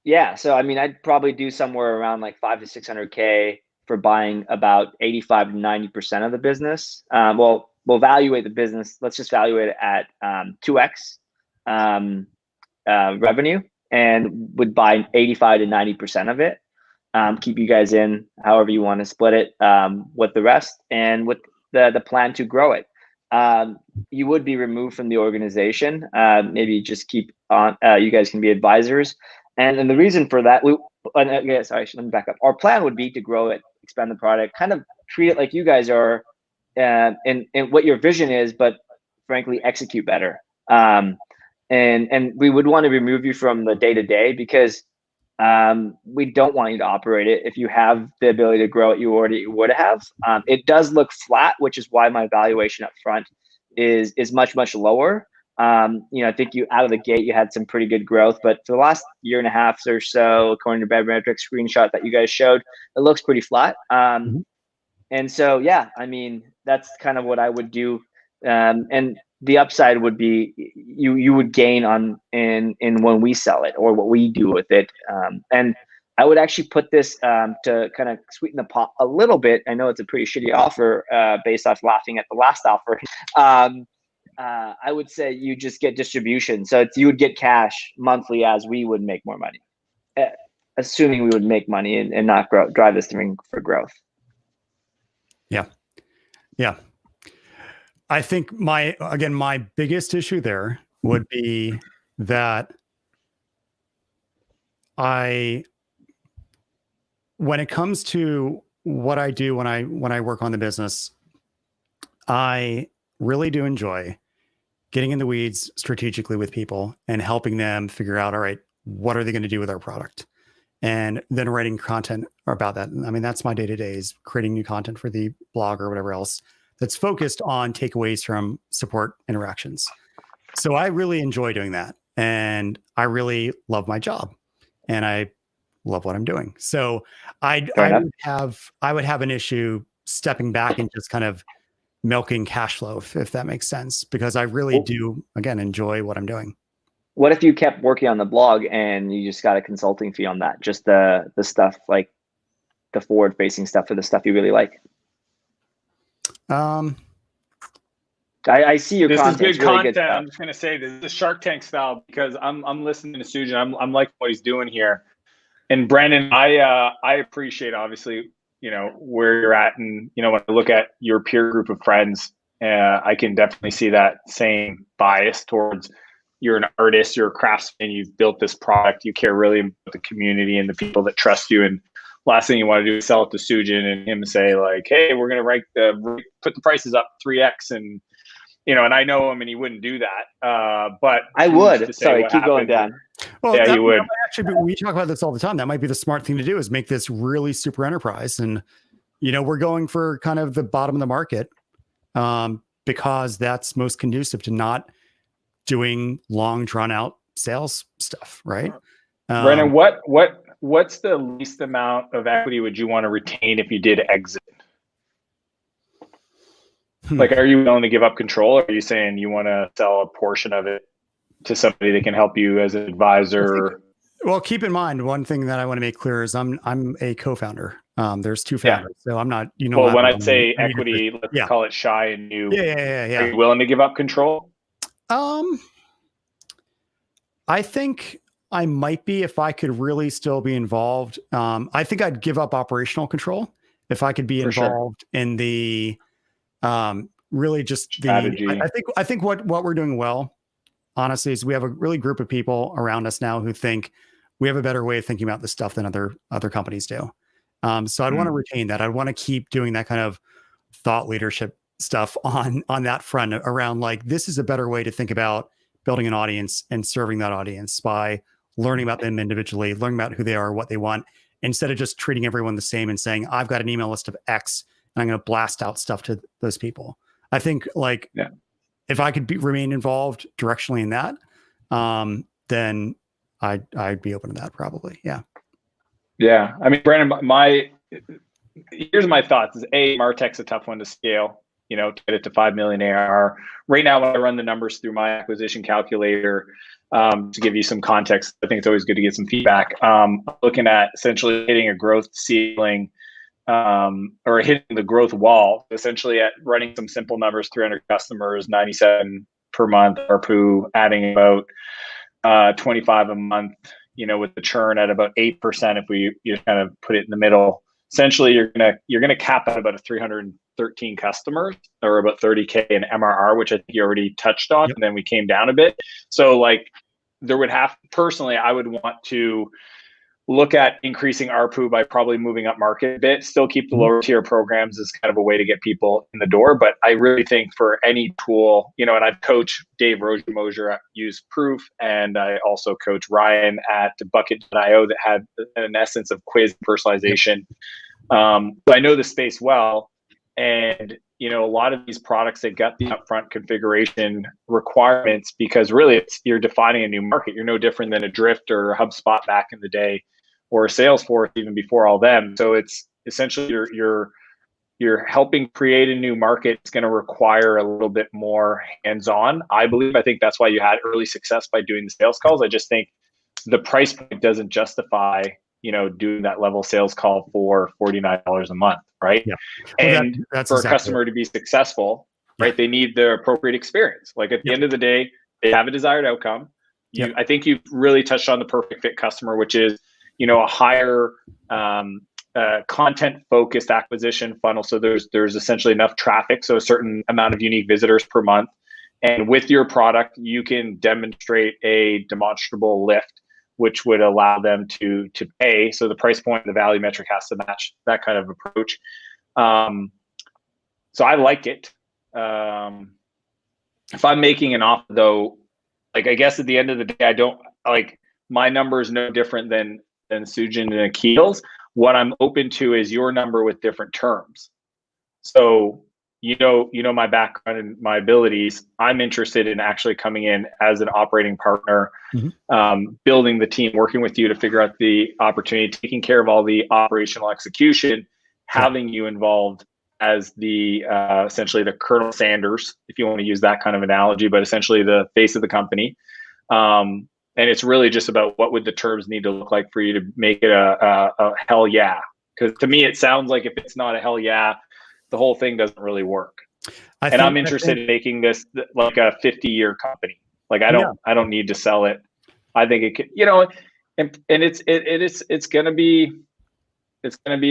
Yeah. So, I mean, I'd probably do somewhere around like 500 to 600K for buying about 85 to 90% of the business. We'll evaluate the business. Let's just evaluate it at 2x revenue, and would buy 85 to 90% of it. Keep you guys in however you want to split it with the rest, and with the plan to grow it. You would be removed from the organization. Maybe just keep on. You guys can be advisors. And the reason for that, let me back up. Our plan would be to grow it, expand the product, kind of treat it like you guys are, and what your vision is, but frankly, execute better. And we would want to remove you from the day-to-day, because we don't want you to operate it. If you have the ability to grow it, you already would have. It does look flat, which is why my valuation up front is much, much lower. I think you out of the gate, you had some pretty good growth, but for the last year and a half or so, according to Bedmetrics screenshot that you guys showed, it looks pretty flat. And so, yeah, I mean, that's kind of what I would do. And the upside would be you would gain in when we sell it, or what we do with it. And I would actually put this to kind of sweeten the pot a little bit. I know it's a pretty shitty offer based off laughing at the last offer. I would say you just get distribution. So you would get cash monthly as we would make more money, assuming we would make money and not drive this thing for growth. Yeah. I think my biggest issue there would be that when it comes to what I do when I work on the business, I really do enjoy getting in the weeds strategically with people and helping them figure out, all right, what are they going to do with our product? and then writing content about that. I mean, that's my day-to-day, is creating new content for the blog or whatever else that's focused on takeaways from support interactions. So I really enjoy doing that, and I really love my job, and I love what I'm doing. So I would have an issue stepping back and just kind of milking cash flow, if that makes sense, because I really do, again, enjoy what I'm doing. What if you kept working on the blog and you just got a consulting fee on that? Just the stuff, like the forward facing stuff, for the stuff you really like. I see your this content. This is good really content. Good I'm just gonna say this is Shark Tank style, because I'm listening to Sujin. I'm liking what he's doing here. And Brandon, I appreciate, obviously, where you're at, and when I look at your peer group of friends, I can definitely see that same bias towards, you're an artist, you're a craftsman, you've built this product, you care really about the community and the people that trust you, and last thing you want to do is sell it to Sujin and him say like, hey, we're gonna put the prices up 3x, and and I know him and he wouldn't do that. But I would. Sorry, keep going, Dan. Well, yeah, you would. Actually, we talk about this all the time. That might be the smart thing to do, is make this really super enterprise. And, we're going for kind of the bottom of the market, because that's most conducive to not doing long, drawn out sales stuff, right? Brandon, what's the least amount of equity would you want to retain if you did exit? Like, are you willing to give up control, or are you saying you want to sell a portion of it to somebody that can help you as an advisor? Well, keep in mind, one thing that I want to make clear is I'm a co-founder. There's two founders, so I'm not. Well, when I say equity, let's call it shy and new. Yeah. Are you willing to give up control? I think I might be, if I could really still be involved. I think I'd give up operational control if I could be involved in the really just strategy. I think what we're doing well, honestly, is we have a really group of people around us now who think we have a better way of thinking about this stuff than other companies do. So I'd want to retain that. I'd want to keep doing that kind of thought leadership stuff on that front, around like, this is a better way to think about building an audience and serving that audience by learning about them individually, learning about who they are, what they want, instead of just treating everyone the same and saying, I've got an email list of X and I'm going to blast out stuff to those people. I think if I could remain involved directionally in that, then I'd be open to that, probably. Yeah. Yeah. I mean, Brandon, here's my thoughts is MarTech's a tough one to scale, to get it to 5 million ARR. Right now, when I run the numbers through my acquisition calculator, to give you some context, I think it's always good to get some feedback. Looking at essentially hitting a growth ceiling, or hitting the growth wall, essentially at running some simple numbers, 300 customers, 97 per month ARPU, adding about 25 a month, with the churn at about 8%. If you kind of put it in the middle, essentially you're gonna cap at about 313 customers, or about 30K in MRR, which I think you already touched on. Yep. And then we came down a bit. So like, personally, I would want to look at increasing ARPU by probably moving up market a bit, still keep the lower tier programs as kind of a way to get people in the door. But I really think for any tool, and I've coached Dave Roger at Use Proof, and I also coach Ryan at Bucket.io that had an essence of quiz personalization. But I know the space well. And, a lot of these products that got the upfront configuration requirements, because really you're defining a new market. You're no different than a Drift or a HubSpot back in the day, or a Salesforce even before all them. So it's essentially you're helping create a new market. It's going to require a little bit more hands-on, I believe. I think that's why you had early success by doing the sales calls. I just think the price point doesn't justify, doing that level sales call for $49 a month, right? Yeah. Well, and that's for exactly a customer to be successful, right? They need the appropriate experience. Like at the end of the day, they have a desired outcome. I think you've really touched on the perfect fit customer, which is, a higher content focused acquisition funnel. So there's essentially enough traffic, so a certain amount of unique visitors per month. And with your product, you can demonstrate a demonstrable lift, which would allow them to pay. So the price point and the value metric has to match that kind of approach. So I like it. If I'm making an offer though, like, I guess at the end of the day, I don't like, my number is no different than than Sujin and Akil's. What I'm open to is your number with different terms. So you know my background and my abilities. I'm interested in actually coming in as an operating partner, building the team, working with you to figure out the opportunity, taking care of all the operational execution, having you involved as the essentially the Colonel Sanders, if you want to use that kind of analogy, but essentially the face of the company. And it's really just about what would the terms need to look like for you to make it a hell yeah. Because to me, it sounds like if it's not a hell yeah, the whole thing doesn't really work. I'm interested in making this like a 50-year company. Like I don't need to sell it. I think it could, and it's gonna be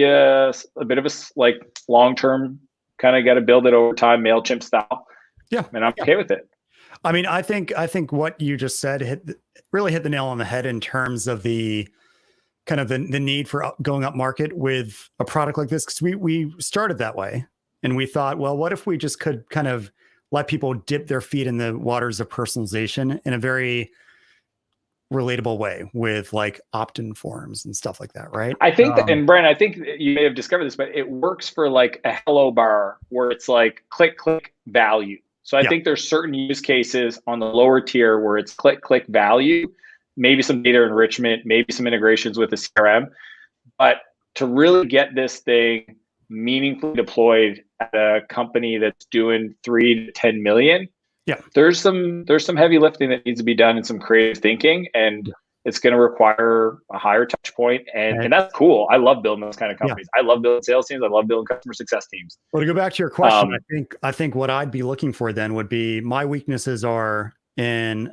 a bit of a like long-term kind of got to build it over time, MailChimp style. Yeah. And I'm okay with it. I mean, I think what you just said really hit the nail on the head in terms of the kind of the need for going up market with a product like this. Cause we started that way and we thought, well, what if we just could kind of let people dip their feet in the waters of personalization in a very relatable way with like opt-in forms and stuff like that. Right. I think that, and Brent, I think you may have discovered this, but it works for like a hello bar where it's like click value. So I think there's certain use cases on the lower tier where it's click value, maybe some data enrichment, maybe some integrations with the CRM. But to really get this thing meaningfully deployed at a company that's doing 3 to 10 million, there's some heavy lifting that needs to be done and some creative thinking, and it's going to require a higher touch point, and that's cool. I love building those kind of companies. I love building sales teams. I love building customer success teams. Well, to go back to your question, I think what I'd be looking for then would be my weaknesses are in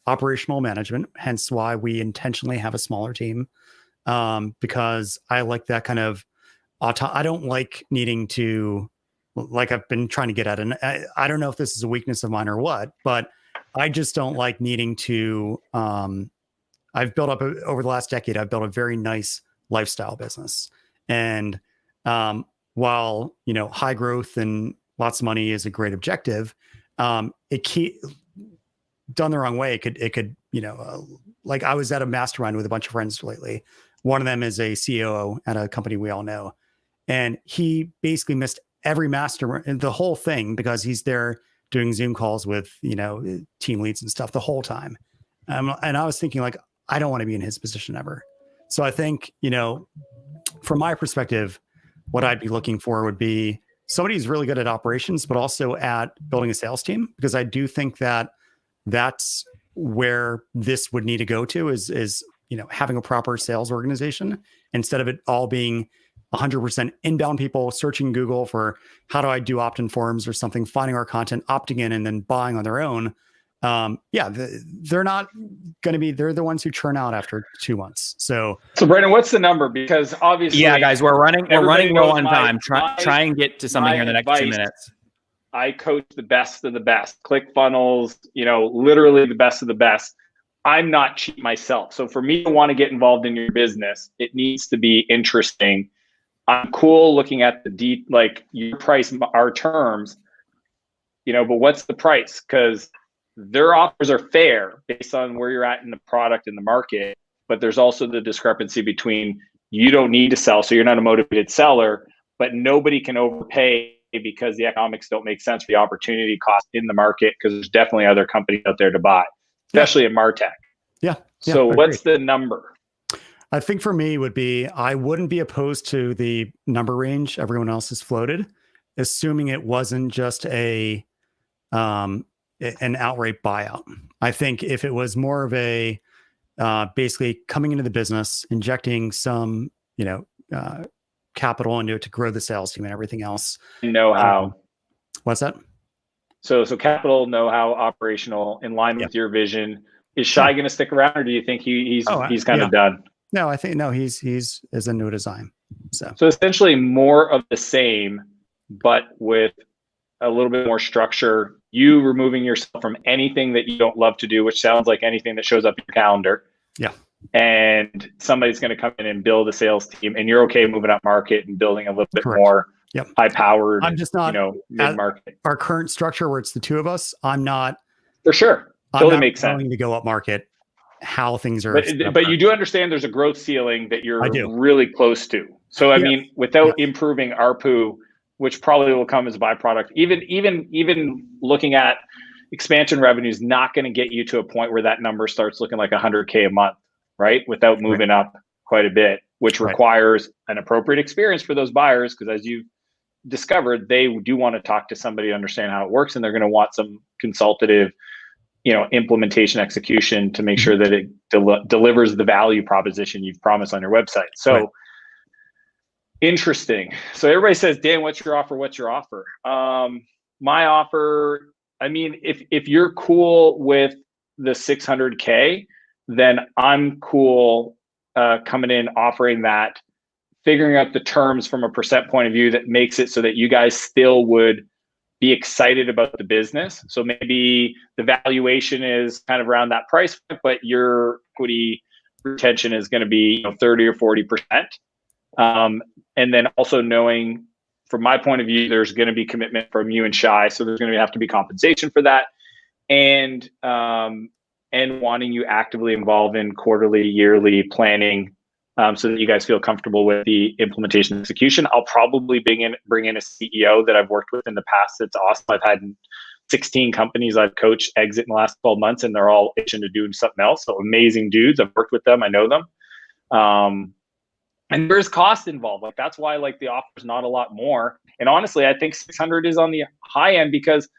operational management, hence why we intentionally have a smaller team, because I like that kind of I don't like needing to, like I've been trying to get at, and I don't know if this is a weakness of mine or what, but I just don't like needing to I've built up over the last decade, I've built a very nice lifestyle business. And while, high growth and lots of money is a great objective, done the wrong way, it could, like I was at a mastermind with a bunch of friends lately. One of them is a CEO at a company we all know. And he basically missed every mastermind, the whole thing, because he's there doing Zoom calls with, team leads and stuff the whole time. And I was thinking like, I don't want to be in his position ever. So I think, from my perspective, what I'd be looking for would be somebody who's really good at operations, but also at building a sales team, because I do think that that's where this would need to go to is having a proper sales organization instead of it all being 100% inbound people searching Google for how do I do opt-in forms or something, finding our content, opting in, and then buying on their own. They're not going to be, they're the ones who churn out after 2 months. So Brandon, what's the number? Because obviously, guys, we're running low on time. Try and get to something here in the next 2 minutes. I coach the best of the best, ClickFunnels, literally the best of the best. I'm not cheap myself. So for me to want to get involved in your business, it needs to be interesting. I'm cool looking at like you price our terms, but what's the price? Because their offers are fair based on where you're at in the product and the market, but there's also the discrepancy between you don't need to sell, so you're not a motivated seller, but nobody can overpay because the economics don't make sense for the opportunity cost in the market, because there's definitely other companies out there to buy, especially in MarTech. So what's the number? I think for me would be, I wouldn't be opposed to the number range everyone else has floated, assuming it wasn't just an outright buyout. I think if it was more of a basically coming into the business, injecting some, capital into it to grow the sales team and everything else. Know-how. What's that? So capital, know-how, operational, in line with your vision. Is Shai going to stick around, or do you think he's kind of done? No, I think he's as into it as I am. So essentially more of the same, but with a little bit more structure. You removing yourself from anything that you don't love to do, which sounds like anything that shows up in your calendar. Yeah. And somebody's going to come in and build a sales team, and you're okay moving up market and building a little bit more high-powered. I'm just not mid-market. Our current structure where it's the two of us. I'm not for sure. Totally makes sense. Going to go up market how things are. But you do understand there's a growth ceiling that you're I do. really close to. So I Yes. mean, without improving ARPU, which probably will come as a byproduct, even looking at expansion revenue is not going to get you to a point where that number starts looking like $100K a month, right? Without moving up quite a bit, which requires an appropriate experience for those buyers, because as you've discovered, they do want to talk to somebody to understand how it works, and they're going to want some consultative, implementation execution to make sure that it delivers the value proposition you've promised on your website. So interesting. So everybody says, Dan, what's your offer? What's your offer? My offer, I mean, if you're cool with the 600K, then I'm cool coming in, offering that, figuring out the terms from a percent point of view that makes it so that you guys still would be excited about the business. So maybe the valuation is kind of around that price point, but your equity retention is going to be 30 or 40%. And then also knowing, from my point of view, there's going to be commitment from you and Shai. So there's going to have to be compensation for that. And wanting you actively involved in quarterly, yearly planning, so that you guys feel comfortable with the implementation and execution. I'll probably bring in a CEO that I've worked with in the past. That's awesome. I've had 16 companies I've coached exit in the last 12 months, and they're all itching to do something else. So amazing dudes. I've worked with them. I know them. And there's cost involved. Like, that's why the offer is not a lot more. And honestly, I think 600 is on the high end, because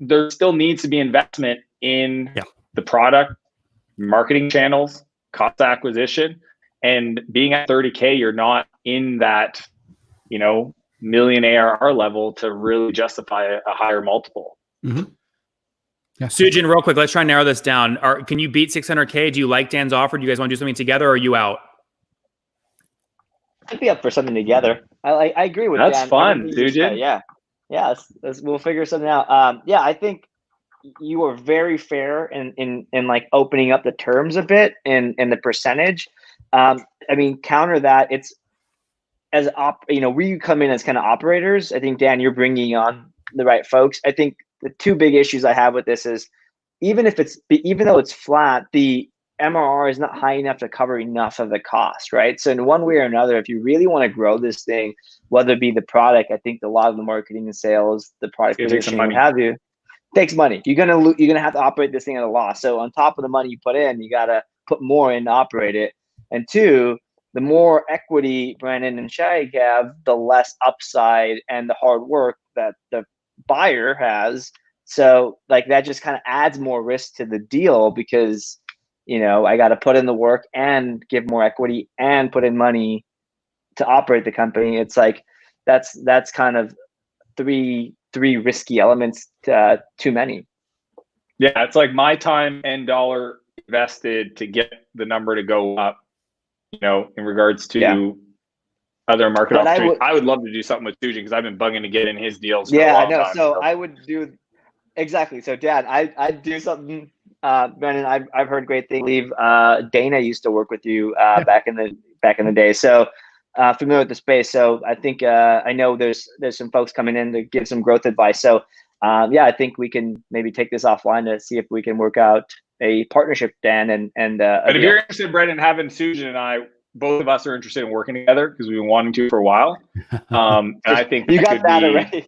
there still needs to be investment in the product, marketing channels, cost acquisition. And being at 30K, you're not in that, million ARR level to really justify a higher multiple. Mm-hmm. Yeah. Sujin, real quick, let's try and narrow this down. Can you beat 600K? Do you like Dan's offer? Do you guys want to do something together, or are you out? I'd be up for something together. I agree with That's Dan. fun, Sujin. Yeah. We'll figure something out. I think you were very fair in opening up the terms a bit and the percentage. I mean, counter that, it's as we come in as kind of operators. I think, Dan, you're bringing on the right folks. I think the two big issues I have with this is, even though it's flat, the MRR is not high enough to cover enough of the cost, right? So in one way or another, if you really want to grow this thing, whether it be the product, I think a lot of the marketing and sales, the product positioning, what have you, takes money. You're gonna have to operate this thing at a loss. So on top of the money you put in, you gotta put more in to operate it. And two, the more equity Brandon and Shai have, the less upside and the hard work that the buyer has. So that just kind of adds more risk to the deal, because I got to put in the work and give more equity and put in money to operate the company. It's that's kind of three risky elements too many. Yeah, it's like my time and dollar invested to get the number to go up, in regards to other market opportunities. I would love to do something with Sujin, because I've been bugging to get in his deals for a long time. So I would do exactly. So Dad, I'd do something. Brandon, I've heard great things. I believe Dana used to work with you back in the day. So familiar with the space. So I think I know there's some folks coming in to give some growth advice. So I think we can maybe take this offline to see if we can work out a partnership, Dan. And if you're interested, Brendan, having Sujin and I, both of us are interested in working together, because we've been wanting to for a while. And I think you got that already.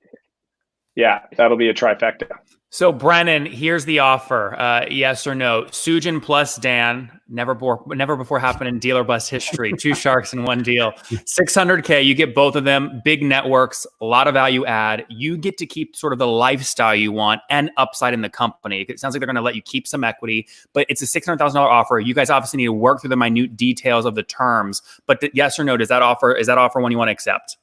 Yeah, that'll be a trifecta. So Brennan, here's the offer. Yes or no? Sujin plus Dan, never before happened in deal or bust history. 2 sharks in one deal. 600K, you get both of them. Big networks, a lot of value add. You get to keep sort of the lifestyle you want and upside in the company. It sounds like they're going to let you keep some equity, but it's a $600,000 offer. You guys obviously need to work through the minute details of the terms. But yes or no? Is that offer one you want to accept?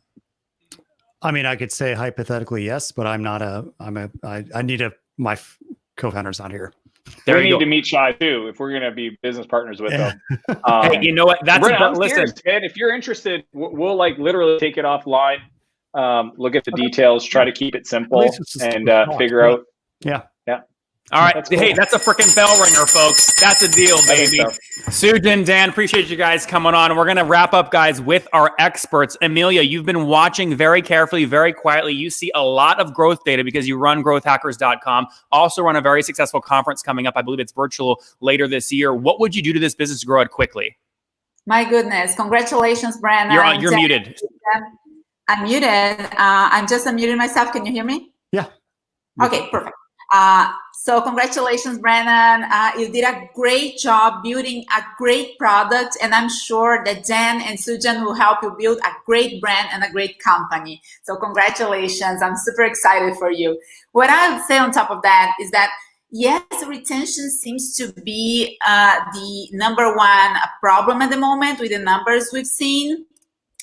I mean, I could say hypothetically yes, but I need my co-founders on here. We need to meet Shai too, if we're going to be business partners with them. Hey, you know what? Listen, man, if you're interested, we'll literally take it offline, look at the details, try to keep it simple, and figure out. Yeah. All right. That's cool. Hey, that's a freaking bell ringer, folks. That's a deal, I think baby. so. Sujin, Dan, appreciate you guys coming on. We're going to wrap up, guys, with our experts. Amelia, you've been watching very carefully, very quietly. You see a lot of growth data because you run growthhackers.com. Also run a very successful conference coming up. I believe it's virtual later this year. What would you do to this business to grow it quickly? My goodness. Congratulations, Brandon. You're muted. I'm muted. I'm just unmuted myself. Can you hear me? Yeah. Okay, perfect. So congratulations, Brandon. You did a great job building a great product, and I'm sure that Dan and Sujan will help you build a great brand and a great company. So congratulations. I'm super excited for you. What I would say on top of that is that, yes, retention seems to be the number one problem at the moment with the numbers we've seen.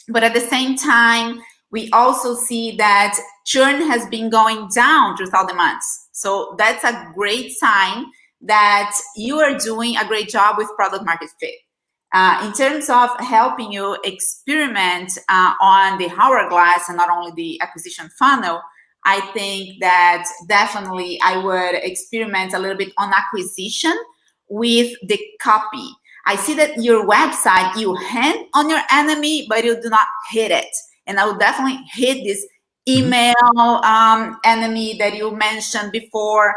But at the same time, we also see that churn has been going down throughout the months. So that's a great sign that you are doing a great job with product market fit. In terms of helping you experiment on the hourglass and not only the acquisition funnel, I think that definitely I would experiment a little bit on acquisition with the copy. I see that your website, you hand on your enemy, but you do not hit it. And I would definitely hit this email enemy that you mentioned before.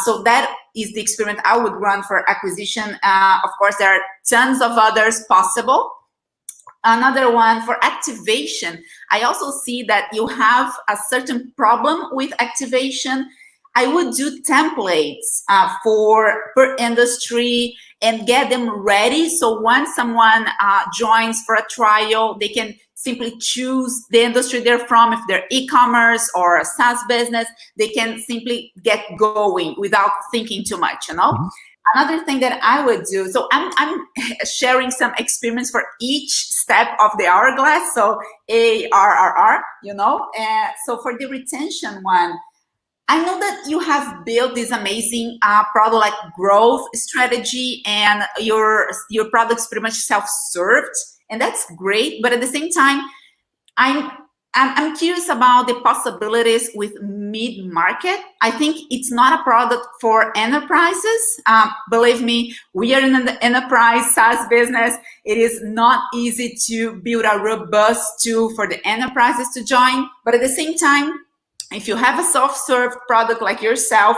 So that is the experiment I would run for acquisition. Of course, there are tons of others possible. Another one for activation. I also see that you have a certain problem with activation. I would do templates per industry and get them ready. So once someone joins for a trial, they can simply choose the industry they're from. If they're e-commerce or a SaaS business, they can simply get going without thinking too much, you know? Mm-hmm. Another thing that I would do, so I'm sharing some experiments for each step of the hourglass. So ARRR, you know? So for the retention one, I know that you have built this amazing product like growth strategy, and your product's pretty much self-served, and that's great. But at the same time, I'm curious about the possibilities with mid-market. I think it's not a product for enterprises. Believe me, we are in the enterprise SaaS business. It is not easy to build a robust tool for the enterprises to join. But at the same time, if you have a self-serve product like yourself,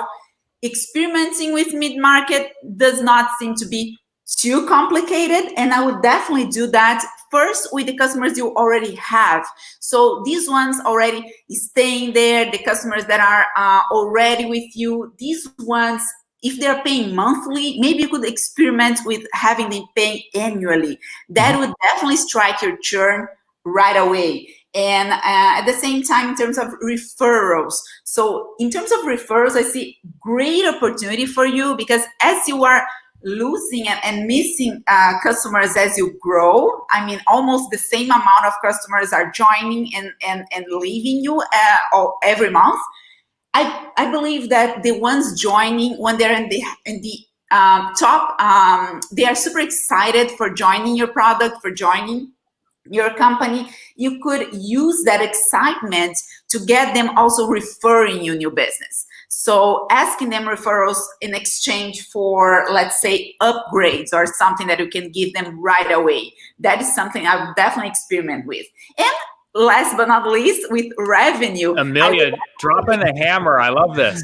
experimenting with mid-market does not seem to be too complicated. And I would definitely do that first with the customers you already have. So these ones already staying there, the customers that are already with you, these ones, if they're paying monthly, maybe you could experiment with having them pay annually. That would definitely strike your churn right away. And at the same time, in terms of referrals. So in terms of referrals, I see great opportunity for you, because as you are losing and missing customers as you grow, I mean, almost the same amount of customers are joining and leaving you every month. I believe that the ones joining, when they're in the top, they are super excited for joining your product, for joining your company. You could use that excitement to get them also referring you new business. So asking them referrals in exchange for, let's say, upgrades or something that you can give them right away. That is something I would definitely experiment with. And last but not least, with revenue. Amelia, dropping the hammer. I love this.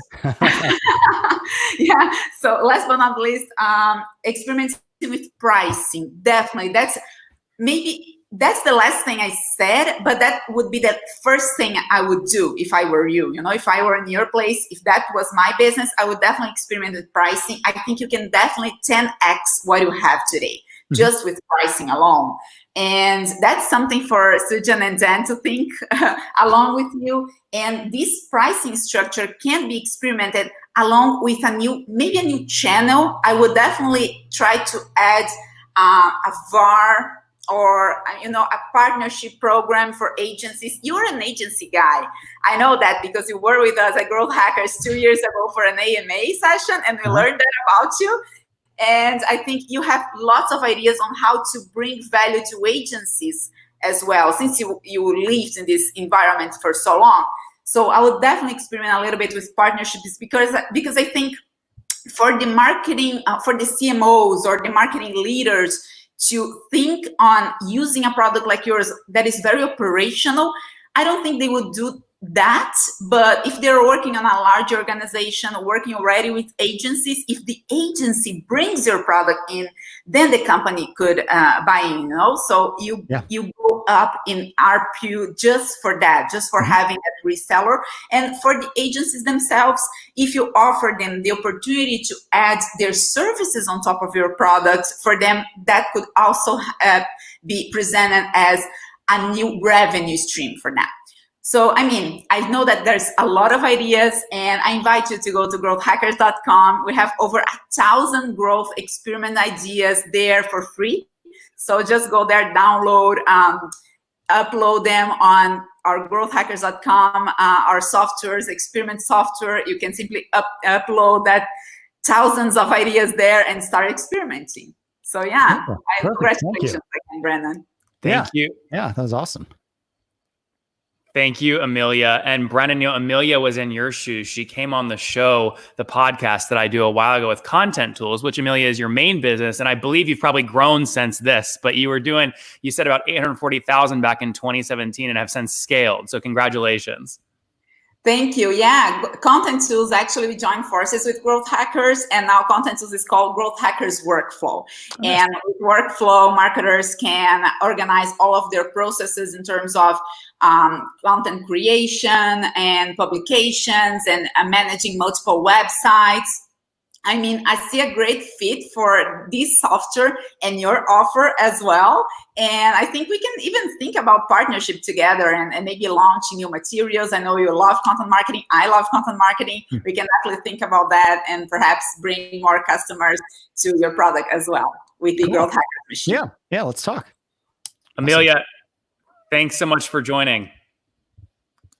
Yeah. So last but not least, experimenting with pricing. Definitely. That's the last thing I said, but that would be the first thing I would do if I were you. You know, if I were in your place, if that was my business, I would definitely experiment with pricing. I think you can definitely 10x what you have today, just with pricing alone. And that's something for Sujan and Dan to think along with you. And this pricing structure can be experimented along with maybe a new channel. I would definitely try to add a VAR, or a partnership program for agencies. You're an agency guy. I know that because you were with us at Growth Hackers 2 years ago for an AMA session, and we learned that about you. And I think you have lots of ideas on how to bring value to agencies as well, since you lived in this environment for so long. So I would definitely experiment a little bit with partnerships, because I think for the marketing, for the CMOs or the marketing leaders to think on using a product like yours that is very operational, I don't think they would do that. But if they're working on a large organization, working already with agencies, if the agency brings your product in, then the company could buy in, So you go up in RPU just for that, just for having that reseller. And for the agencies themselves, if you offer them the opportunity to add their services on top of your products, for them, that could also be presented as a new revenue stream for them. So, I mean, I know that there's a lot of ideas, and I invite you to go to growthhackers.com. We have over 1,000 growth experiment ideas there for free. So just go there, download, upload them on our growthhackers.com, our softwares, experiment software. You can simply upload that thousands of ideas there and start experimenting. So yeah, congratulations again, Brandon. Thank you. Yeah, that was awesome. Thank you, Amelia. And Brennan, Amelia was in your shoes. She came on the show, the podcast that I do a while ago with Content Tools, which, Amelia, is your main business. And I believe you've probably grown since this, but you said about 840,000 back in 2017 and have since scaled. So congratulations. Thank you. Yeah, Content Tools, actually we joined forces with Growth Hackers, and now Content Tools is called Growth Hackers Workflow. And with Workflow, marketers can organize all of their processes in terms of content creation and publications and managing multiple websites. I mean, I see a great fit for this software and your offer as well. And I think we can even think about partnership together and maybe launching new materials. I know you love content marketing. I love content marketing. We can definitely think about that and perhaps bring more customers to your product as well with the Growth Hackers machine. Yeah, let's talk. Amelia, thanks so much for joining.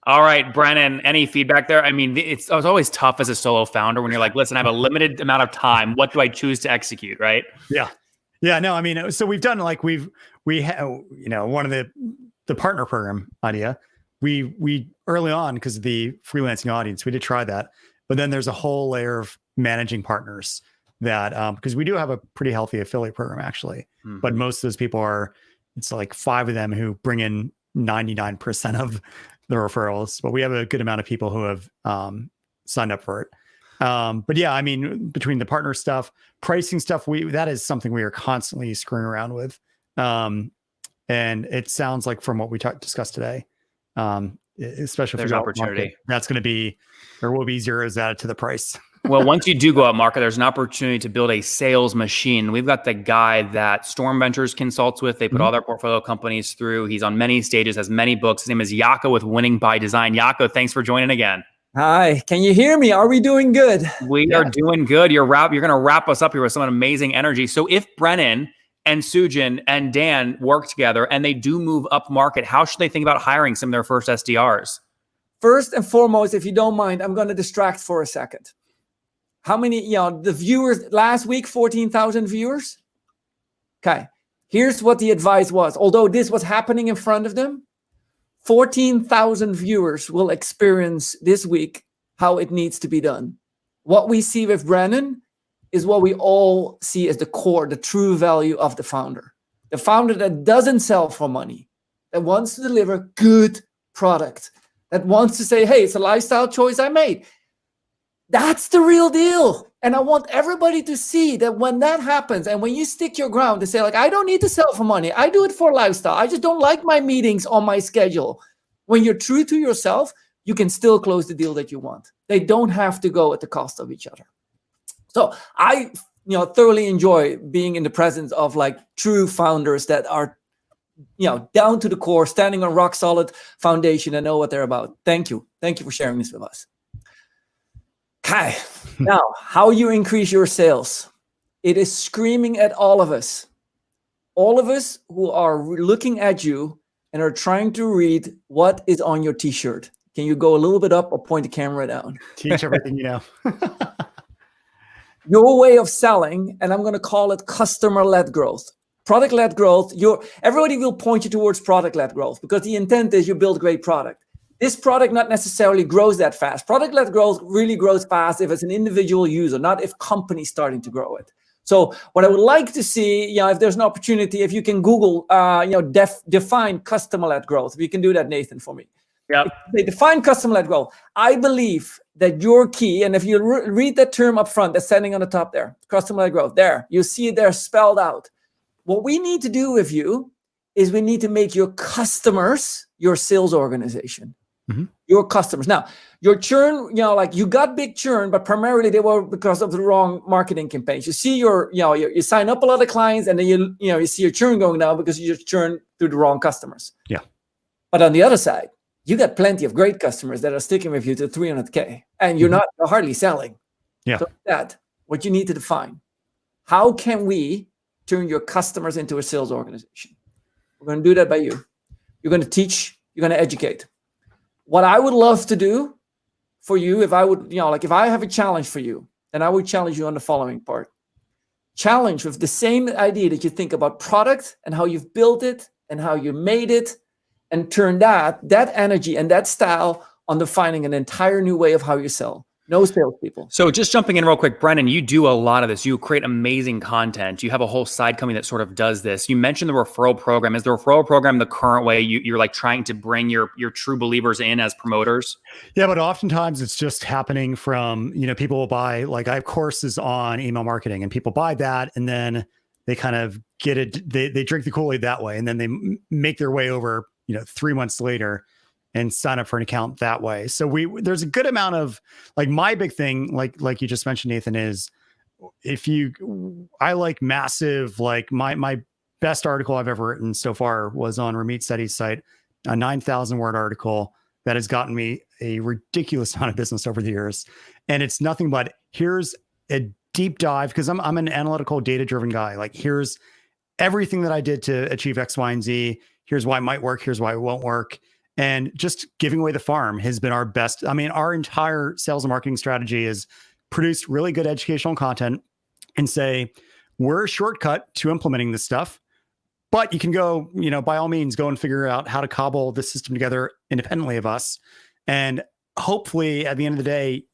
All right, Brennan, any feedback there? I mean, it's always tough as a solo founder when you're like, listen, I have a limited amount of time. What do I choose to execute, right? Yeah. No, I mean, so we've done like we have, one of the partner program idea. We early on, because of the freelancing audience, we did try that. But then there's a whole layer of managing partners that, because we do have a pretty healthy affiliate program actually. Mm-hmm. But most of those people it's like 5 of them who bring in 99% of the referrals, but we have a good amount of people who have signed up for it. But yeah, I mean, between the partner stuff, pricing stuff, that is something we are constantly screwing around with. And it sounds like from what we discussed today, especially there's opportunity. Market, there will be zeros added to the price. Well, once you do go out market, there's an opportunity to build a sales machine. We've got the guy that Storm Ventures consults with. They put all their portfolio companies through. He's on many stages, has many books. His name is Jaco with Winning by Design. Jaco, thanks for joining again. Hi, can you hear me? Are we doing good? We are doing good. You're going to wrap us up here with some amazing energy. So if Brennan and Sujin and Dan work together and they do move up market, how should they think about hiring some of their first SDRs? First and foremost, if you don't mind, I'm going to distract for a second. How many, the viewers last week, 14,000 viewers. Okay. Here's what the advice was. Although this was happening in front of them, 14,000 viewers will experience this week how it needs to be done. What we see with Brennan is what we all see as the core, the true value of the founder. The founder that doesn't sell for money, that wants to deliver good product, that wants to say, hey, it's a lifestyle choice I made. That's the real deal. And I want everybody to see that when that happens and when you stick your ground to say, like, I don't need to sell for money. I do it for lifestyle. I just don't like my meetings on my schedule. When you're true to yourself, you can still close the deal that you want. They don't have to go at the cost of each other. So I, thoroughly enjoy being in the presence of like true founders that are, down to the core, standing on rock solid foundation and know what they're about. Thank you. Thank you for sharing this with us. Okay, now how you increase your sales. It is screaming at all of us who are looking at you and are trying to read what is on your t-shirt. Can you go a little bit up or point the camera down? Teach everything you know. Your way of selling, and I'm going to call it customer-led growth. Product-led growth, everybody will point you towards product-led growth because the intent is you build great product. This product not necessarily grows that fast. Product-led growth really grows fast if it's an individual user, not if companies starting to grow it. So what I would like to see, if there's an opportunity, if you can Google, define customer-led growth. If you can do that, Nathan, for me. Yeah. They define customer-led growth. I believe that your key, and if you read that term up front, that's standing on the top there, customer-led growth, there, you see it there spelled out. What we need to do with you is we need to make your customers your sales organization. Your customers. Now, your churn, you got big churn, but primarily they were because of the wrong marketing campaigns. You see you sign up a lot of clients, and then you see your churn going down because you just churn through the wrong customers. Yeah. But on the other side, you got plenty of great customers that are sticking with you to 300K, and you're hardly selling. Yeah. So that's what you need to define. How can we turn your customers into a sales organization? We're going to do that by you. You're going to teach. You're going to educate. What I would love to do for you, if I would, if I have a challenge for you, then I would challenge you on the following part. Challenge with the same idea that you think about product and how you've built it and how you made it, and turn that energy and that style on defining an entire new way of how you sell. No salespeople. So just jumping in real quick, Brennan, you do a lot of this. You create amazing content. You have a whole side company that sort of does this. You mentioned the referral program. Is the referral program the current way you're like trying to bring your true believers in as promoters? Yeah, but oftentimes it's just happening from, people will buy, like I have courses on email marketing, and people buy that, and then they kind of get it. They drink the Kool-Aid that way, and then they make their way over, 3 months later and sign up for an account that way. So there's a good amount of, like, my big thing, like you just mentioned, Nathan, is I like massive, like my best article I've ever written so far was on Ramit Sethi's site, a 9,000 word article that has gotten me a ridiculous amount of business over the years. And it's nothing but, here's a deep dive, because I'm an analytical, data-driven guy. Like, here's everything that I did to achieve X, Y, and Z. Here's why it might work. Here's why it won't work. And just giving away the farm has been our best. I mean, our entire sales and marketing strategy is produce really good educational content and say, we're a shortcut to implementing this stuff, but you can go, by all means, go and figure out how to cobble the system together independently of us. And hopefully at the end of the day,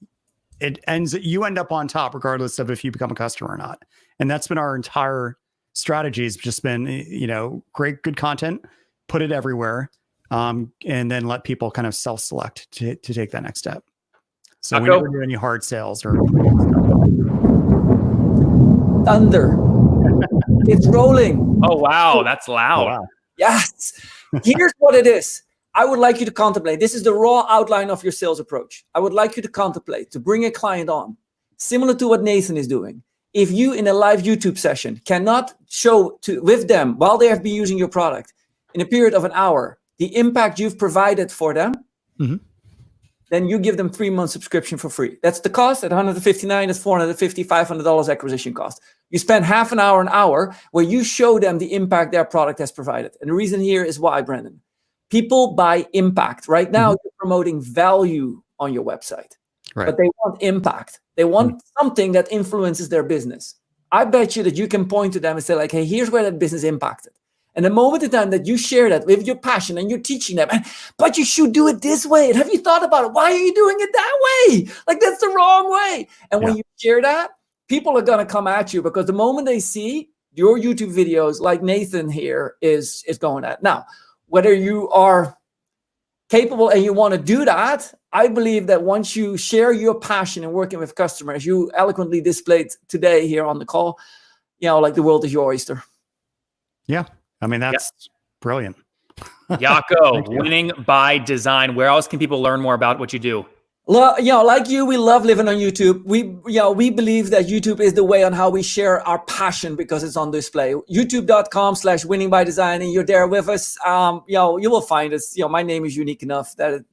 you end up on top, regardless of if you become a customer or not. And that's been our entire strategy, has just been, great, good content, put it everywhere. And then let people kind of self-select to take that next step. So we never do any hard sales or thunder. It's rolling. Oh, wow. That's loud. Oh, wow. Yes. Here's what it is. I would like you to contemplate. This is the raw outline of your sales approach. I would like you to contemplate, to bring a client on, similar to what Nathan is doing. If you, in a live YouTube session, cannot show with them while they have been using your product in a period of an hour, the impact you've provided for them, then you give them 3 months subscription for free. That's the cost. At $159, that's $450, $500 acquisition cost. You spend half an hour where you show them the impact their product has provided. And the reason here is why, Brendan. People buy impact. Right now, you're promoting value on your website, but they want impact. They want something that influences their business. I bet you that you can point to them and say, like, hey, here's where that business impacted. And the moment in time that you share that with your passion and you're teaching them, but you should do it this way. And have you thought about it? Why are you doing it that way? Like, that's the wrong way. And when you share that, people are going to come at you, because the moment they see your YouTube videos, like Nathan here is going at. Now, whether you are capable and you want to do that, I believe that once you share your passion in working with customers, you eloquently displayed today here on the call, like the world is your oyster. Yeah. I mean, that's brilliant. Jaco, winning by design. Where else can people learn more about what you do? Like you, we love living on YouTube. We believe that YouTube is the way on how we share our passion, because it's on display. YouTube.com/winning by design, and you're there with us. You will find us. My name is unique enough that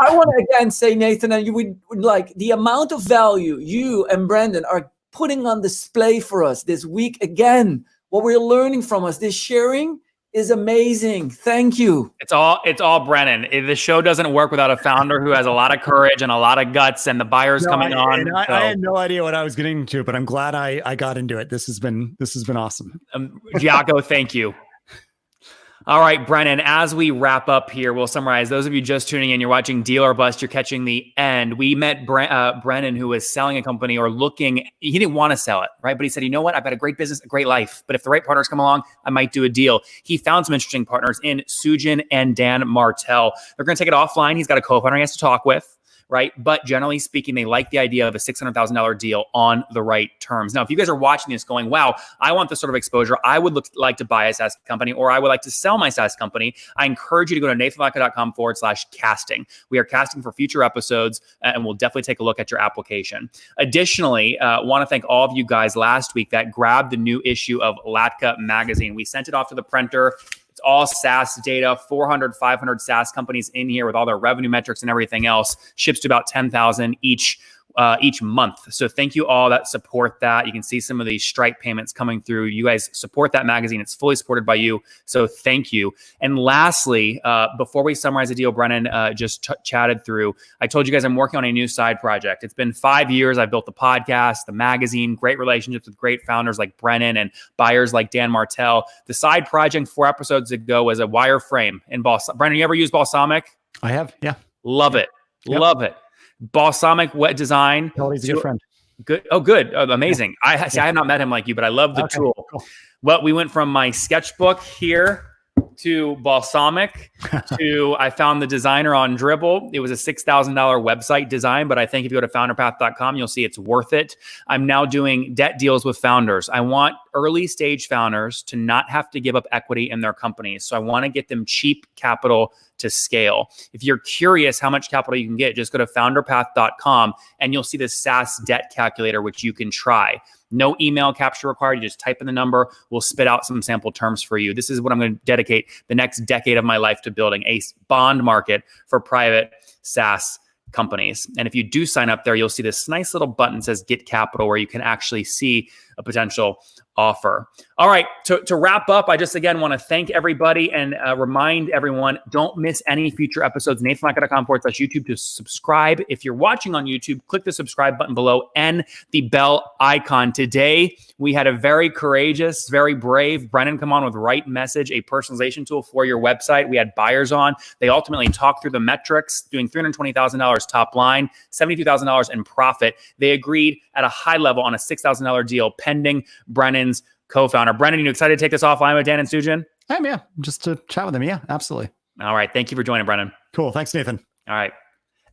I want to again say, Nathan, and you would like the amount of value you and Brendan are putting on display for us this week again. What we're learning from us, this sharing is amazing. Thank you. It's all Brennan. The show doesn't work without a founder who has a lot of courage and a lot of guts, and the buyers coming on. I had no idea what I was getting into, but I'm glad I got into it. This has been awesome. Jaco, thank you. All right, Brennan, as we wrap up here, we'll summarize. Those of you just tuning in, you're watching Deal or Bust, you're catching the end. We met Brennan, who was selling a company or looking, he didn't want to sell it, right? But he said, you know what? I've got a great business, a great life, but if the right partners come along, I might do a deal. He found some interesting partners in Sujin and Dan Martell. They're going to take it offline. He's got a co-founder he has to talk with. Right. But generally speaking, they like the idea of a $600,000 deal on the right terms. Now, if you guys are watching this going, wow, I want this sort of exposure. I would like to buy a SaaS company, or I would like to sell my SaaS company. I encourage you to go to nathanlatka.com/casting. We are casting for future episodes, and we'll definitely take a look at your application. Additionally, want to thank all of you guys last week that grabbed the new issue of Latka magazine. We sent it off to the printer. It's all SaaS data, 400, 500 SaaS companies in here with all their revenue metrics and everything else. Ships to about 10,000 each month. So thank you all that support that. You can see some of these Stripe payments coming through. You guys support that magazine. It's fully supported by you. So thank you. And lastly, before we summarize the deal Brennan just chatted through, I told you guys I'm working on a new side project. It's been 5 years. I've built the podcast, the magazine, great relationships with great founders like Brennan and buyers like Dan Martell. The side project 4 episodes ago was a wireframe in Balsamiq. Brennan, you ever use Balsamiq? I have, yeah. Love it. Yep. Love it. Balsamiq wet design. He's a good friend. Good. Oh, good. Oh, amazing. I have not met him like you, but I love the tool. Cool. Well, we went from my sketchbook here to Balsamiq to I found the designer on Dribbble. It was a $6,000 website design, but I think if you go to founderpath.com, you'll see it's worth it. I'm now doing debt deals with founders. I want early stage founders to not have to give up equity in their companies. So I want to get them cheap capital to scale. If you're curious how much capital you can get, just go to founderpath.com and you'll see the SaaS debt calculator, which you can try. No email capture required. You just type in the number. We'll spit out some sample terms for you. This is what I'm going to dedicate the next decade of my life to building a bond market for private SaaS companies. And if you do sign up there, you'll see this nice little button that says Get Capital, where you can actually see a potential offer. All right, to wrap up, I just again want to thank everybody and remind everyone, don't miss any future episodes. nathanlatka.com/YouTube to subscribe. If you're watching on YouTube, click the subscribe button below and the bell icon. Today, we had a very courageous, very brave Brennan come on with Right Message, a personalization tool for your website. We had buyers on. They ultimately talked through the metrics, doing $320,000 top line, $72,000 in profit. They agreed at a high level on a $6,000 deal pending Brennan's co-founder. Brennan, you excited to take this offline with Dan and Sujin? I am, yeah. Just to chat with them. Yeah, absolutely. All right. Thank you for joining, Brennan. Cool. Thanks, Nathan. All right.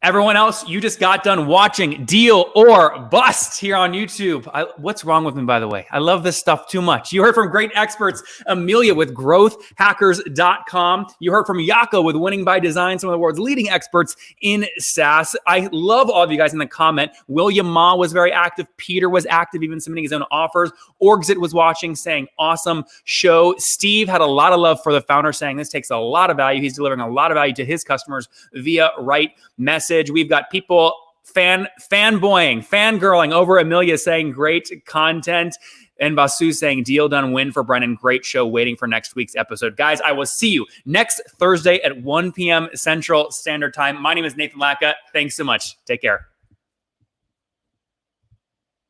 Everyone else, you just got done watching Deal or Bust here on YouTube. What's wrong with me, by the way? I love this stuff too much. You heard from great experts, Amelia with growthhackers.com. You heard from Yako with Winning by Design, some of the world's leading experts in SaaS. I love all of you guys in the comment. William Ma was very active. Peter was active, even submitting his own offers. Orgzit was watching, saying, awesome show. Steve had a lot of love for the founder, saying this takes a lot of value. He's delivering a lot of value to his customers via Right Message. We've got people fanboying, fangirling over Amelia saying great content. And Vasu saying deal done, win for Brennan. Great show waiting for next week's episode. Guys, I will see you next Thursday at 1 p.m. Central Standard Time. My name is Nathan Latka. Thanks so much. Take care.